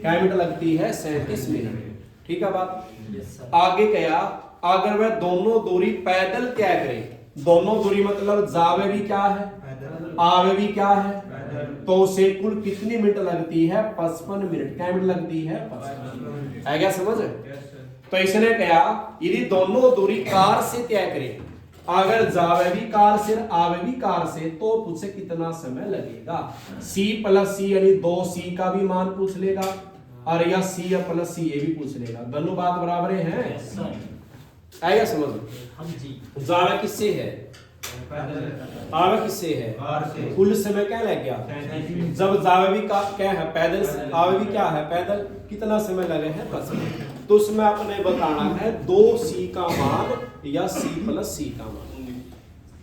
क्या मिनट लगती है? 37 मिनट। ठीक है बात? आगे क्या? अगर वह दोनों दूरी पैदल तय करे, दोनों दूरी मतलब जावे भी क्या है? आवे भी क्या है? तो उसे कुल कितनी मिनट लगती है? 55 मिनट। क्या मिनट लगती है? 55। है क्या समझ? तो इसने कहा यदि दोनों दूरी कार से तय करे, अगर जावे भी कार से आवे भी कार से, तो पूछे कितना समय लगेगा? C + C यानी 2C का भी मान पूछ लेगा और या सी या प्लस सी ये भी पूछ लेगा, दोनों बात बराबर हैं। Yes sir. आएगा समझ में? हाँ जी। जावा किससे है? आवा किससे है? आर से। कुल समय क्या लग गया? जब जावा भी का क्या है? पैदल से। आवा भी क्या है? पैदल। कितना समय लगे हैं? 10 मिनट। तो उसमें आपने बताना है 2c का मान या c प्लस c का मान।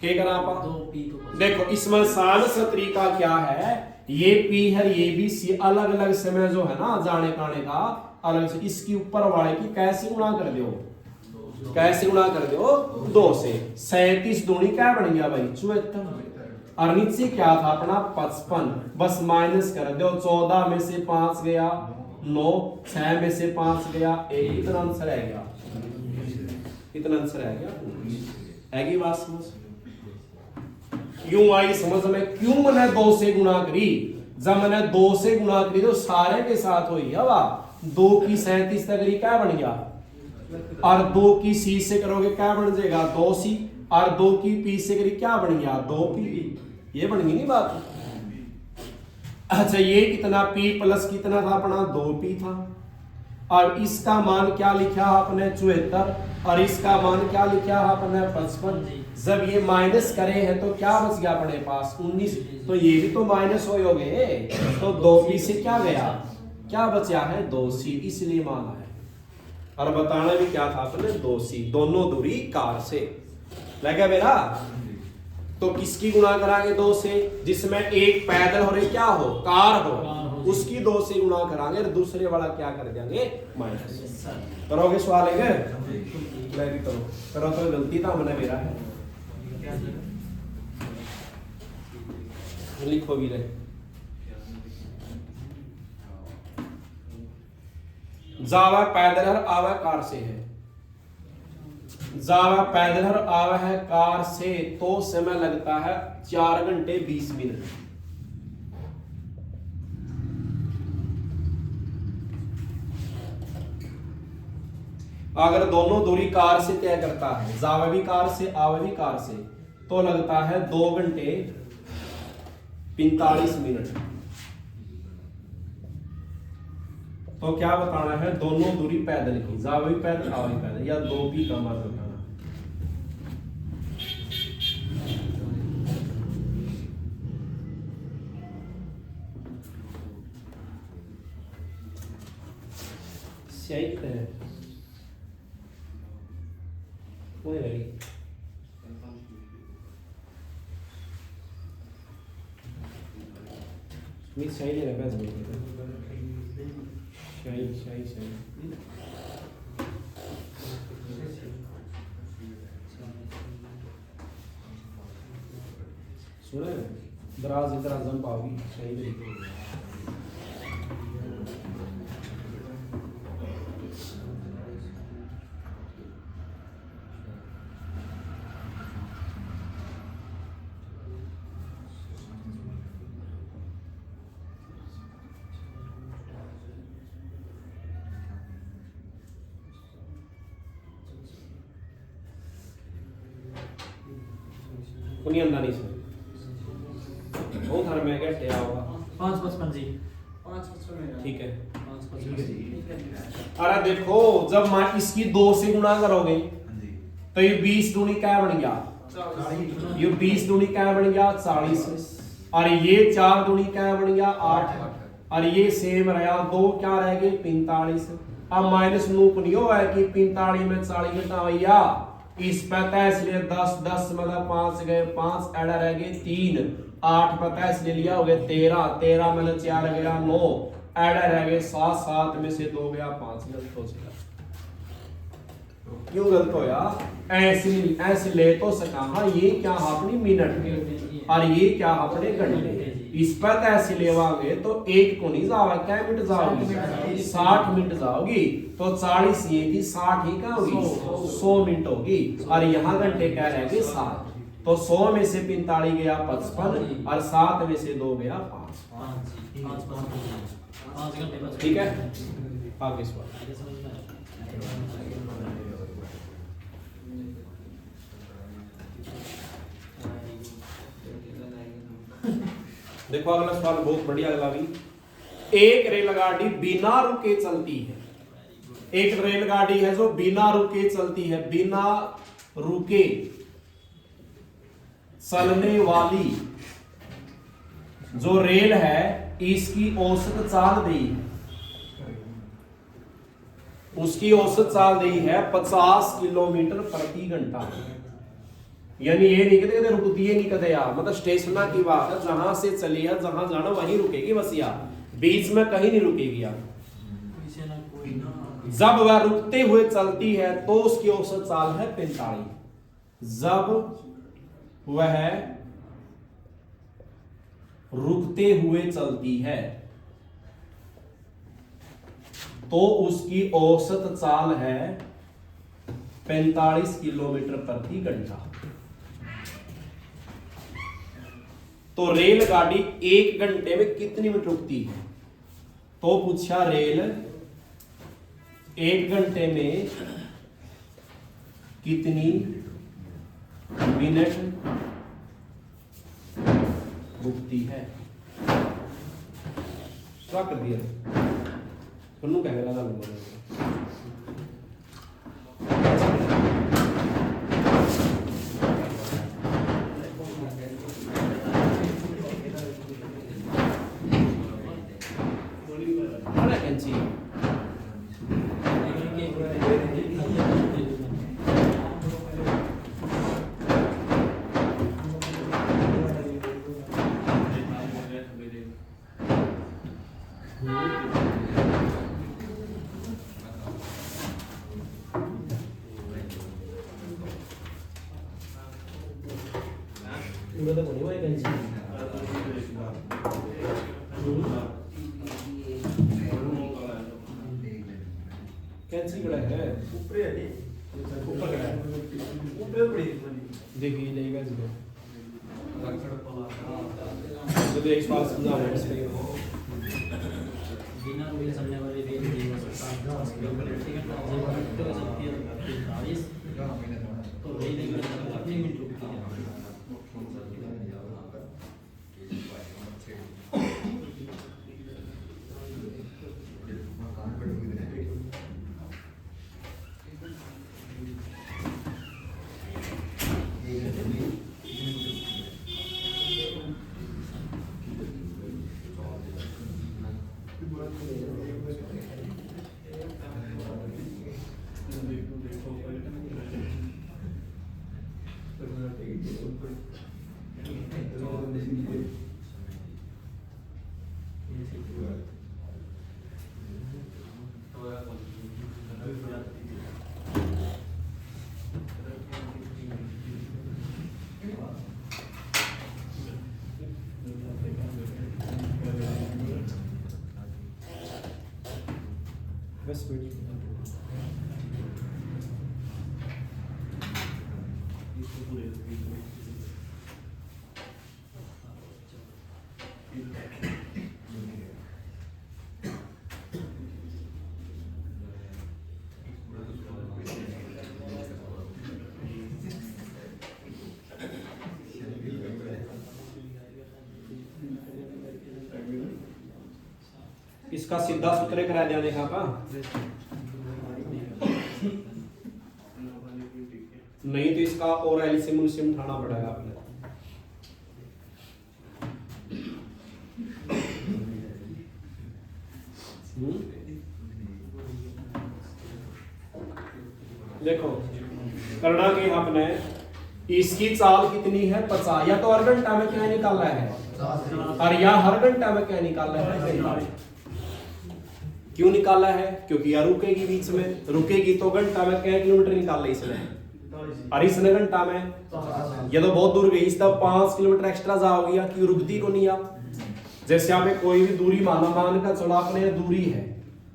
क्या करा आप? 2p तो देखो इसमें आसान सा तरीका क्या है, ये p है ये भी c, अलग अलग समय जो है ना जाने काने का अलग से, इसकी ऊपर वाले की कैसे गुणा कर दो? कैसे गुणा कर दो? 2 से। 37 दूनी क्या बन गया भाई? 74। और नीचे क्या था अपना? 55। बस माइनस कर दो, 14 में से 5 गया 9, 6 में से 5 गया 1, कितना आंसर आ गया? कितना आंसर आ गया? आएगी बात समझ? क्यों आई समझ में? क्यों मैंने 2 से गुणा करी? जब मैंने 2 से गुणा करी तो सारे के साथ हुई हवा 2 की 37 तक क्या बन गया? और 2 की सी से करोगे क्या बन जाएगा? 2c। और 2 की p से करी क्या बन गया? 2p। ये बन गई नहीं बात? अच्छा ये कितना p प्लस कितना था अपना? 2p था। और इसका मान क्या लिखा है आपने? 74। और इसका मान क्या लिखा है आपने? 55। जब ये माइनस करे हैं तो क्या बच गया अपने पास? 19। तो ये भी तो माइनस हो गए, तो 2p से क्या गया? क्या बचा है? 2c, इसलिए माना है। और बताना भी क्या था आपने? 2c, दोनों दूरी कार से लगा मेरा। तो किसकी गुणा करांगे? 2 से, जिसमें एक पैदल हो रही क्या हो? कार हो, उसकी 2 से गुणा करांगे और दूसरे वाला क्या कर देंगे? माइनस। करोगे सवाल है? मैं भी करो तो गलती था मैंने मेरा है। लिखो भी रहे। जावा पैदल और आवा कार से है। जावा पैदल और आवा है कार से, तो समय लगता है 4 घंटे 20 मिनट। अगर दोनों दूरी कार से तय करता है, जावा भी कार से आवा भी कार से, तो लगता है 2 घंटे 45 मिनट। तो क्या बताना है? दोनों दूरी पैदल की, जावा भी पैदल आवा भी पैदल, या 2p का मान बताना। सही है। वही रही। मिस सही नहीं रखा सही। सुने दराज इधर आजम पाओगी सही नहीं। कुनी अंदानी से वो घर में क्या टेया होगा? 555 जी। 555 ठीक है। 555। अरे देखो जब मान इसकी 2 से गुणा करोगे तो ये 20 दूनी क्या बन गया? ये 20 दूनी क्या बन गया? 40। और ये 4 दूनी क्या बन गया? 8। और ये सेम रहा, 2 क्या रह गए? 45। अब माइनस नूप नहीं हुआ है कि 45 में 40 घटा भैया, इस पता है इसलिए 10 मतलब 5 गए, 5 एडा रह गए 3, 8 पता है इसलिए लिया हो गए 13 में 4 गया 9, एडा रह गए 7 में से 2 गया 5। गलत हो गया। क्यों गलत हो यार? ऐसे ले तो सका। हाँ ये क्या अपनी मिनट और ये क्या अपने घंटे, इस पर ऐसे लेवागे तो 1 को नहीं जाओगे, क्या मिनट जाओगी? 60 मिनट जाओगी। तो 40 ये की 60 ही क्या होगी? 100 मिनट होगी। और यहाँ घंटे क्या रहेंगे? 7। तो 100 में से 45 गया 55 और 7 में से 2 गया 5। 5 घंटे। ठीक है, आगे सवाल। देखो अगला सवाल बहुत बढ़िया अगला भी। एक रेलगाड़ी बिना रुके चलती है, एक रेलगाड़ी है जो बिना रुके चलती है, बिना रुके चलने वाली जो रेल है इसकी औसत चाल दी है, उसकी औसत चाल दी है 50 किलोमीटर प्रति घंटा। यानी ये नहीं कहते रुकती है नहीं कहते यार, मतलब स्टेशन की बात है, जहां से चली है जहां जाना वहीं रुकेगी बस यार, बीच में कहीं नहीं रुकेगी यार। जब वह रुकते हुए चलती है तो उसकी औसत चाल है 45। जब वह रुकते हुए चलती है तो उसकी औसत चाल है 45 किलोमीटर प्रति घंटा। तो रेलगाड़ी 1 घंटे में कितनी मिनट रुकती है? तो पूछा रेल 1 घंटे में कितनी मिनट रुकती है? क्या कर दिया सुनू कह रहा था कैंची बड़ा है ऊपर है जी, ऊपर खड़ा है, ऊपर बड़ी देखिए जाएगा इसको तो एक सवाल समझा है इस पे बिना रुके चलने वाली रेल की औसत 50 किलोमीटर प्रति घंटा, जब रुकते हुए चलती है 45, तो रेल कितनी मिनट रुकती है? बस इसका सीधा सूत्र करा दिया देखा का नहीं तो इसका और एल्सियम उठाना पड़ेगा आपने। देखो करना कि आपने इसकी चाल कितनी है 50, या तो हर घंटा में क्या निकालना है और या हर घंटा में क्या निकालना है। क्यों निकाला है? क्योंकि यह रुकेगी, बीच में रुकेगी तो घंटा में क्या किलोमीटर निकाल ले इसने, और इसने घंटा में ये तो बहुत दूर गई, इस तब 5 किलोमीटर एक्स्ट्रा जाओगी या क्यों रुकती को नहीं आप। जैसे आप कोई भी दूरी मान का चलो आपने दूरी है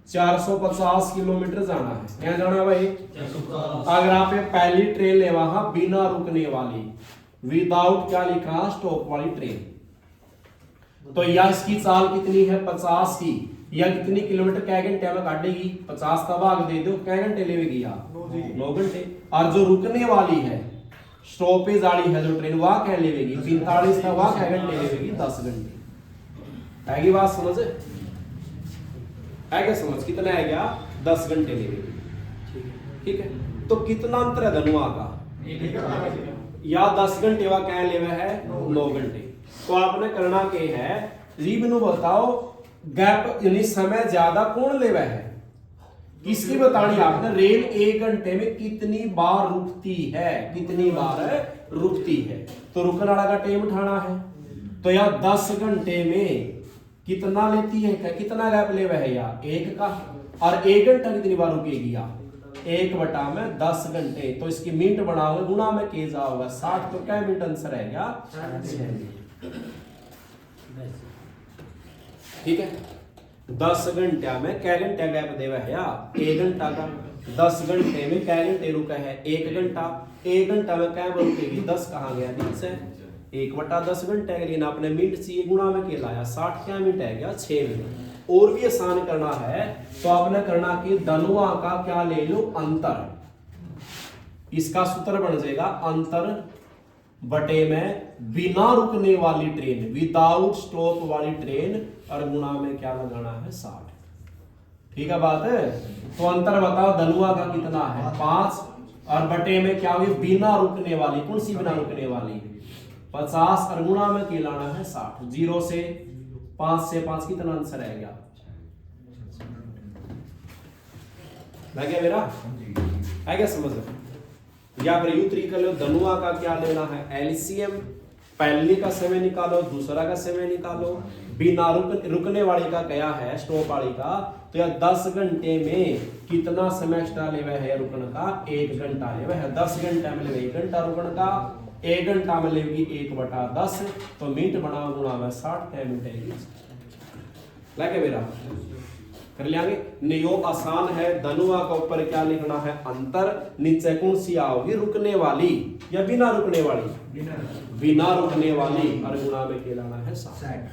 450 किलोमीटर जाना है, क्या जाना है भाई? अगर आप पहली ट्रेन ले वहां बिना रुकने वाली, विदाउट क्या लिखा स्टॉप वाली ट्रेन, तो यह इसकी चाल कितनी है 50 की, या कितनी किलोमीटर क्या घंटे में काटेगी? 50 का भाग दे दो क्या घंटे लेगी यार? 9 घंटे। और जो रुकने वाली है स्टॉपेज वाली है जो ट्रेन वह क्या लेगी? 45 का, वह क्या घंटे लेगी? 10 घंटे। आएगी बात समझ? है क्या समझ? कितना है क्या? 10 घंटे लेगी। ठीक है, तो कितना अंतर है धनुआ का? या 10 घंटे वा क्या लेवा है? 9 घंटे। तो आपने करना के है, रीबनू बताओ गैप यानी समय ज्यादा कौन लेवा है? किसकी बतानी आपने? रेल 1 घंटे में कितनी बार रुकती है, कितनी बार रुकती है। तो रुकने वाला का टाइम उठाना है। तो यार 10 घंटे में कितना लेती है, कितना गैप लेवा है यार? 1 का। और 1 घंटा कितनी बार रुकेगी यार? 1/10 घंटे। तो इसकी मिनट बनाओगे, गुणा में के जाओगे 60, तो क्या मिनट आंसर है क्या? 6 मिनट। ठीक है, 10 घंटा में क्या घंटा गैप देवा है यार? 1 घंटा का। 10 घंटे में क्या घंटे रुका है? 1 घंटा। 1 घंटा में क्या रुकेगी? 10 कहाँ गया? 20 है। 1/10 घंटे के लिए ना अपने मिनट चाहिए, गुणा में के लाया 60, क्या मिनट है क्या? 6 मिनट। और भी आसान करना है तो आपने करना कि धनुआ का क्या ले लो? अंतर। इसका सूत्र बन जाएगा अंतर बटे में बिना रुकने वाली ट्रेन, विदाउट स्टॉप वाली ट्रेन, और गुणा में क्या लगाना है? 60। ठीक है बात है? तो अंतर बताओ धनुआ का कितना है? 5, और बटे में क्या हुई? बिना रुकने वाली। कौन सी बिना रुकने वाली? 50, और गुणा में क्या लाना है? 60। 0 से 5 से 5 कितना आंसर आएगा? लग गया मेरा? है क्या समझ? या फिर यू तरीका लो, धनुआ का क्या लेना है? एलसीएम। पहले का समय निकालो, दूसरा का समय निकालो। बिना रुकने वाली का क्या है? स्टॉप वाली का। तो यार 10 घंटे में कितना समय एक्स्ट्रा लेवा है रुकने का? 1 घंटा लेवा है। 10 घंटा में लेवे 1 घंटा रुकने का, 1 घंटा में लेगी 1/10। तो मिनट बनाओ, गुणा में 60, क्या मिनट आएगी? लगे मेरा? कर लेंगे। नियो आसान है। धनुआ का ऊपर क्या लिखना है? अंतर। नीचे कौन सी आओगी? रुकने वाली या बिना रुकने वाली? बिना रुकने वाली, और गुणा में क्या लाना है? 60।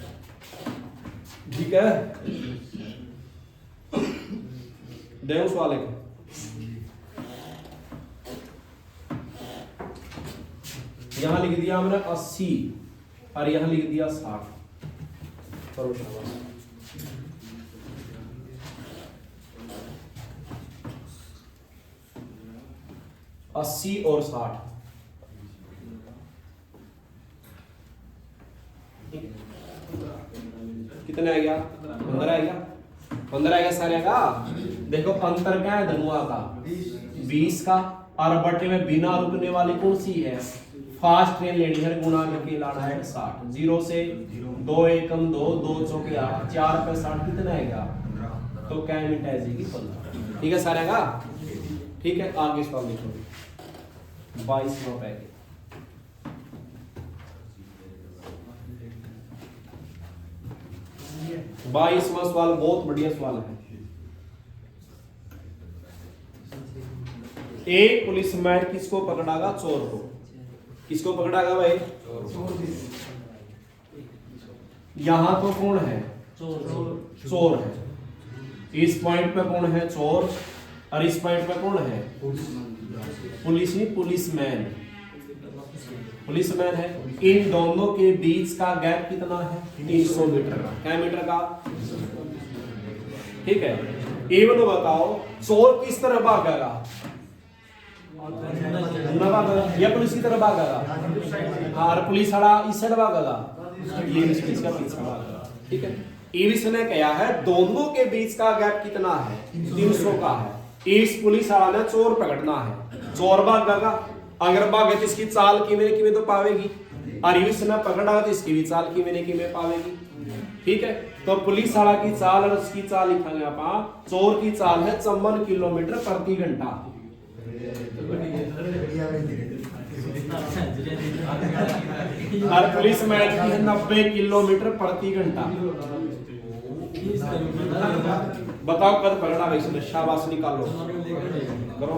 ठीक है, देव सवाल है। यहां लिख दिया हमने 80, और यहां लिख दिया 60। करो शाबाश। 80 और 60 कितने आ गया? 15 आ गया। 15 आ गया सारे का। देखो अंतर क्या है धनुआ का? 20 का, और बटे में बिना रुकने वाली कौन सी है? फास्ट ट्रेन लेनी है, गुणा में के लाना है 60। 0 से 2 एकम 2, 2 चौके 8, 4 पे 60 कितना आएगा? तो क्या मिनट आ जाएगी? 15। ठीक है सारे का? ठीक है, आगे सवाल देखो। 22वां पैकेज। बाईसवां सवाल बहुत बढ़िया सवाल है। एक पुलिसमैन किसको पकड़ागा? चोर को। किसको पकड़ागा भाई? यहां तो कौन है? चोर है। इस पॉइंट पे कौन है? चोर। और इस पॉइंट पे कौन है? पुलिस नहीं, पुलिसमैन। पुलिसमैन है। इन दोनों के बीच का गैप कितना है? 300 मीटर का। क्या मीटर का? ठीक है, एवन बताओ चोर किस तरह भागेगा? या पुलिस की तरह भागेगा? और पुलिस वाला इस साइड भागेगा, ये इसका पीछे भागेगा। ठीक है, एविस ने कहा है दोनों के बीच का गैप कितना है? 300 का है। इस पुलिस वाला ने चोर पकड़ना है, चोर भागेगा। अगर भागे तो इसकी चाल किमें तो पावेगी, और इसने पकड़ा तो इसकी भी चाल किमें पावेगी। ठीक है, तो पुलिस वाला की चाल और उसकी चाल लिखेंगे आप। चोर की चाल है 54 किलोमीटर प्रति घंटा, और पुलिस मैन की है 90 किलोमीटर प्रति घंटा। बताओ कद पकड़ा वैसे? शाबाश, निकालो करो।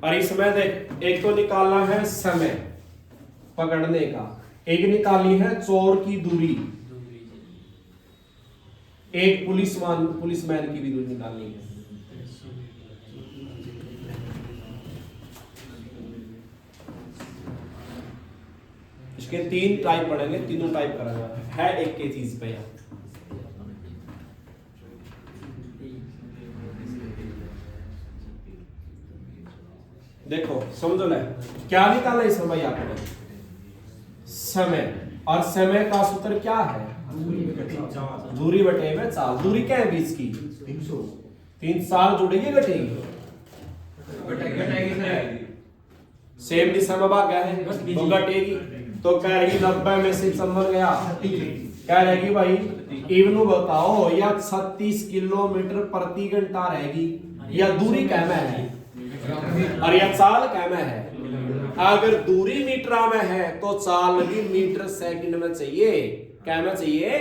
और इसमें देख, एक तो निकालना है समय पकड़ने का, एक निकाली है चोर की दूरी, एक पुलिसमैन की भी दूरी निकालनी है। इसके 3 टाइप पढ़ेंगे, तीनों टाइप करेंगे, है एक के चीज पे यहाँ। देखो समझो ना, क्या निकाला इसमें भाई आपने? समय, और समय का सूत्र क्या है? दूरी बटे में चाल। दूरी क्या है बीच की? 300। 3 साल जुड़ेगी घटेगी? सेम दिशा में भाग गया है तो घटेगी। तो कह रही 90 में से चंबल गया, क्या रहेगी भाई? इवनु बताओ, या 36 किलोमीटर प्रति घंटा रहेगी, या दूरी क्या में है और या चाल क्या में है? अगर दूरी मीटर में है तो चाल भी मीटर सेकंड में चाहिए, क्या में चाहिए?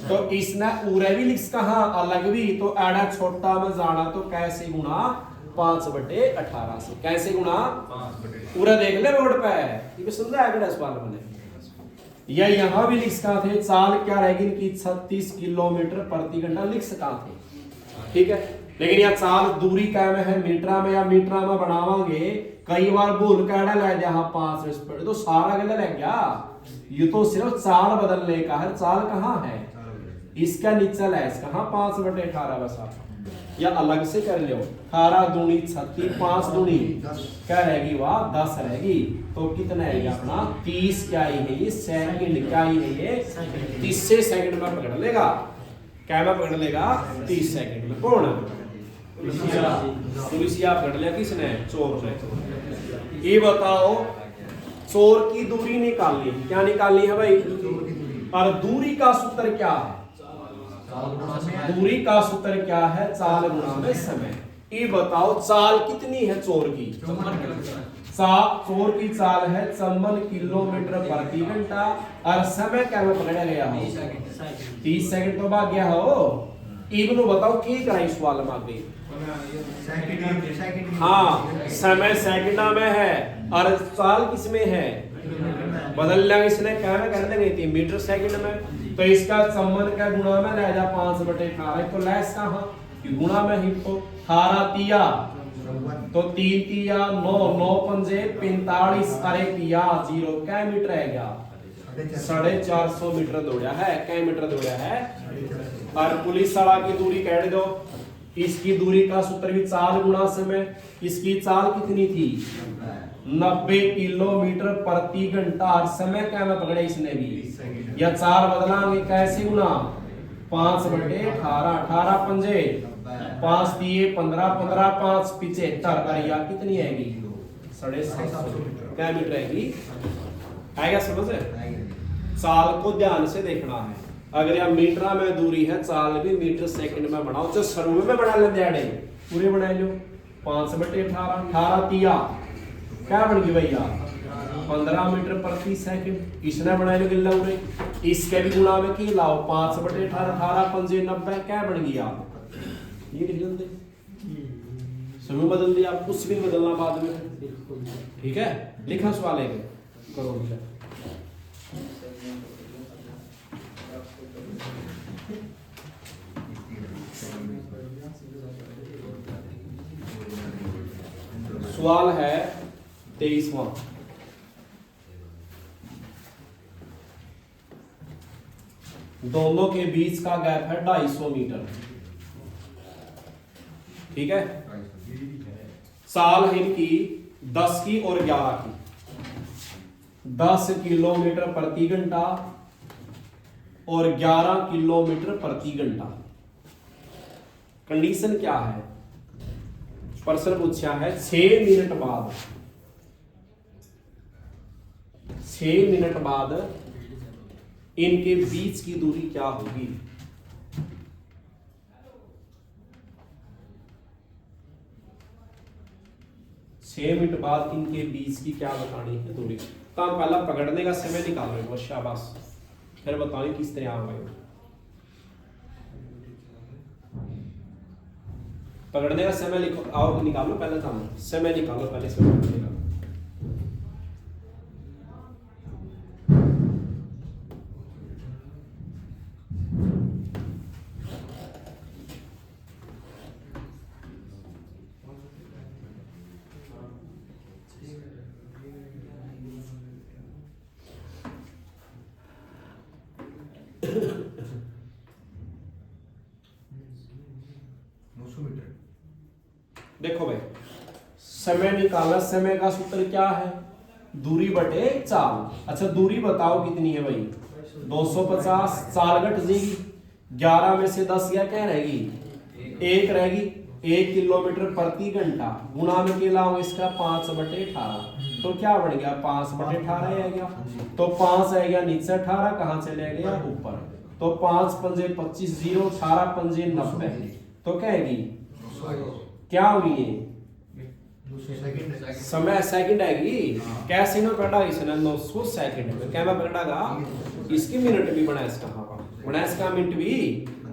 तो इसने पूरे भी लिख कहा अलग भी, तो एड़ा छोटा में जाना तो कैसे गुणा 5/18 से, कैसे गुणा? पूरा देख ले बोर्ड पे, ये समझा है इस बार मैंने। या यहाँ भी लिख सका थे, चाल क्या रहेगी इनकी 36 किलोमीटर प्रति घंटा लिख सका थे, ठीक है। लेकिन यह चाल दूरी क्या में है? मीटर में, या मीटर में बनावांगे कई बार भूल कैडा ले जहाँ 5 स्पीड तो सारा गला लग गया। ये तो सिर्फ चाल बदलने का है, चाल कहाँ है? इसका नीचे है, इसका हाँ 5/18 बस। आप या अलग से कर लो, 18 दूनी 36, 5 दूनी क्या रहेगी? वह 10 रहेगी। तो कितना है अपना 30 क्या ही है ये सेकंड, क्या ही है ये 30 से सेकंड में पकड़ लेगा, क्या में पकड़ लेगा? 30 सेकंड में। कौन? पुलिसिया पकड़ लिया किसने? चोर ने। ये बताओ, चोर की दूरी निकालनी, क्या निकालनी है भाई? और दूरी का सूत्र क्या है? दूरी का सूत्र क्या है? चाल गुणा में समय। ये बताओ चाल कितनी है चोर की? चोर की चाल है 54 किलोमीटर प्रति घंटा, और समय क्या में पकड़ा गया हो? 30 सेकंड तो भाग गया हो। इवनु बताओ की कराई सवाल में आगे? हाँ, समय सेकंड में है और चाल किस में है? बदल लेंगे, इसने क्या में कर देंगे थी मीटर सेकंड में। तो इसका संबंध क्या गुणा में ले जा 5/18, तो लेस कहाँ गुणा में ही, तो 18 तिया तो 3 तिया 9, 9 पंजे 45, अरे तिया 0, क्या मीटर है गया? 450 मीटर दौड़ा है, क्या मीटर दौड़ा है? और पुलिस वाला की दूरी कह दो, इसकी दूरी का सूत्र भी चाल गुणा समय। इसकी चाल कितनी थी? 90 किलोमीटर प्रति घंटा, और समय क्या में पकड़े इसने भी? या चाल बदलांगे कैसे गुणा? 5/18, 18 पंजे 5 दिए 15, 15 5 75, अरे यार कितनी आएगी? 750 क्या मीटर आएगी? आएगा समझ? चाल को ध्यान से देखना है। अगर यह मीटर में दूरी है, चाल भी मीटर सेकंड में बनाओ, जो सर्वे में बना लेते हैं पूरे बना लो। 5/18, 18 तिया क्या बन गई भैया? 15 मीटर प्रति सेकंड। इसने बना लो गिल्ला उरे, इसके भी गुणा में की लाओ 5/18, 18 पंजे 90, क्या बन गया? ये लिख दे, समय बदल दिया, कुछ भी बदलना बाद में, ठीक है। लिखा सवाल है करो बेटा। सवाल है 23वां। दोनों के बीच का गैप है 250 मीटर, ठीक है। साल है इनकी 10 की और 11 की, 10 किलोमीटर प्रति घंटा और 11 किलोमीटर प्रति घंटा। कंडीशन क्या है? प्रश्न पूछा है 6 मिनट बाद, 6 मिनट बाद इनके बीच की दूरी क्या होगी? छह मिनट बाद इनके बीच की क्या बतानी है दूरी? तो हम पहला पकड़ने का समय निकालो, शाबाश, फिर बताओ किस तरह आएगा। पकड़ने का समय लिखो, आओ निकालो पहले, समय निकालो पहले, समय निकालो। देखो भाई, समय निकालना, समय का सूत्र क्या है, दूरी बटे चाल। अच्छा दूरी बताओ कितनी है भाई, 250, चाल घट जाएगी, 11 में से 10 क्या रहेगी, 1 रहेगी, 1 किलोमीटर प्रति घंटा, गुणा में केला हो इसका 5/18, तो क्या बन गया 5/18 आ गया, तो 5 आ गया नीचे, 18 कहाँ चले गया ऊपर, तो 5 पंजे 25, 0 18 पंजे 90, तो कहेगी क्या हुई है समय सेकंड आएगी, कैसे ना पढ़ा इसने 900 सेकंड में, क्या पढ़ागा इसकी मिनट भी बना इसका, हाँ बना इसका मिनट भी,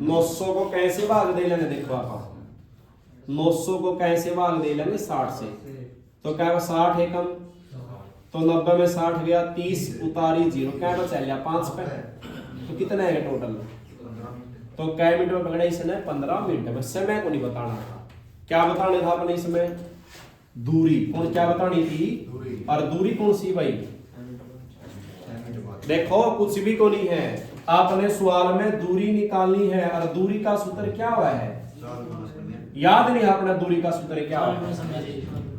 900 को कैसे भाग दे लेंगे, देखो आप 900 को कैसे भाग दे लेंगे 60 से, तो क्या 60 एकम, तो 90 में 60 गया, 30 उतारी 0, क्या बचा लिया 5 पे, तो कितना है टोटल, तो कै मिनट में पकड़ा इसने 15 मिनट में। समय को नहीं बताना था, क्या बताना था अपने इसमें, दूरी कौन क्या बतानी थी, और दूरी कौन सी भाई, देखो कुछ भी को नहीं है, आपने सवाल में दूरी निकालनी है, और दूरी का सूत्र क्या हुआ है, याद नहीं अपना दूरी का सूत्र क्या है,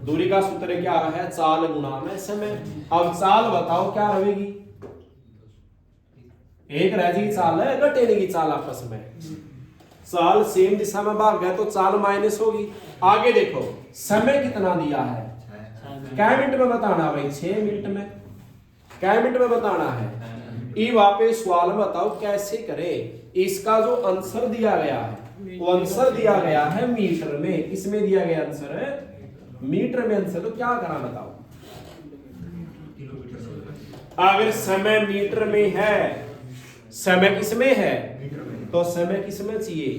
दूरी का सूत्र क्या है, चाल गुणा में समय। अब चाल बताओ क्या रहेगी, एक रह जाएगी चाल है, घटेगी की चाल आपस में, चाल सेम दिशा में भाग गया तो चाल माइनस होगी। आगे देखो समय कितना दिया है, क्या मिनट में बताना भाई, 6 मिनट में, क्या मिनट में बताना है, ये वापस सवाल बताओ कैसे करें। इसका जो आंसर दिया गया है वो आंसर दिया गया है मीटर में, इसमें दिया गया आंसर है मीटर में आंसर, तो क्या करना बताओ, अगर समय मीटर में है, समय किसमें है, तो समय किसमें चाहिए,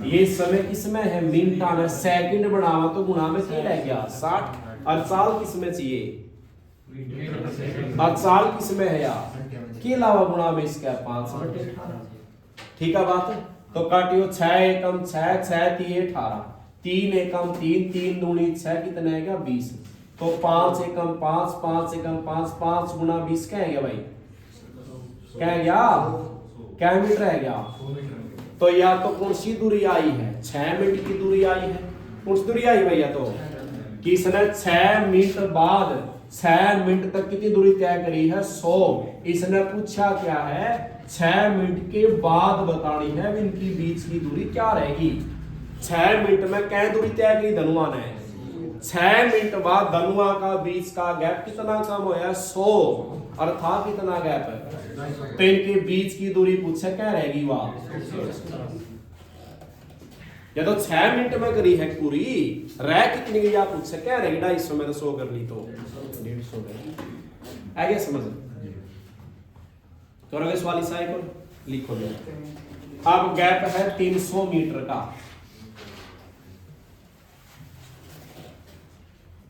ये समय किसमें है, मिनट में, सेकंड बनावा तो गुणा में क्या रह गया 60, और साल किसमें चाहिए, और साल किसमें है यार, के अलावा गुणा में इसका 5/18, ठीक है बात है। तो काटियो 6 एकम 6, 6 3 18, 3 एकम 3, 3 दूनी 6 कितना है 20, तो 5 एकम 5, 5 एकम 5, 5 गुणा 20 क्या है भाई, क्या है क्या मीटर है क्या, तो या तो कौन सी दूरी आई है, 6 मिनट की दूरी आई है, कौन सी दूरी आई भैया, तो किसने 6 मिनट बाद 6 मिनट तक कितनी दूरी तय करी है 100, इसने पूछा क्या है 6 मिनट के बाद बतानी है, इनकी बीच की दूरी क्या रहेगी, 6 मिनट में क्या दूरी तय करी धनुआ ने, 6 मिनट बाद धनुआ का बीच का गैप कितना कम होया 100, और था कितना गैप है, तो इनके बीच की दूरी पूछे क्या रहेगी वहां, या तो 6 मिनट में करी है पूरी, रह कितनी गई आप पूछे क्या रहेगी, 250 में तो 100 कर ली तो 150 रहेगी, आ गया समझ, तो अगले सवाल इस को लिखो दे। अब गैप है 300 मीटर का,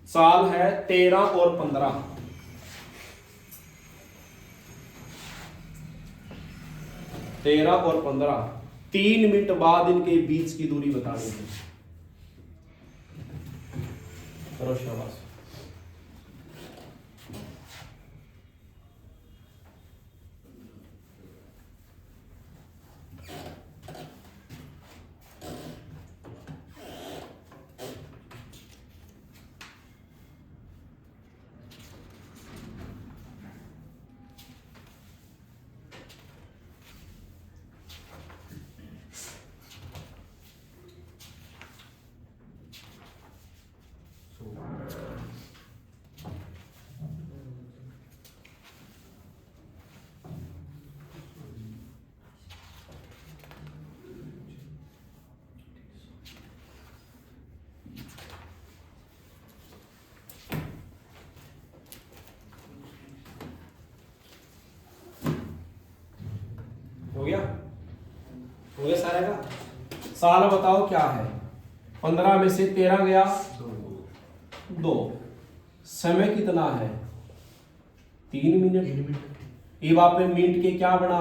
साल है 13 और 15, 13 और 15, 3 मिनट बाद इनके बीच की दूरी बतानी है, करो शाबाश। हो गया सारे का, साल बताओ क्या है, 15 में से 13 गया 2, समय कितना है 3 मिनट, ये वहां पे मिनट के क्या बना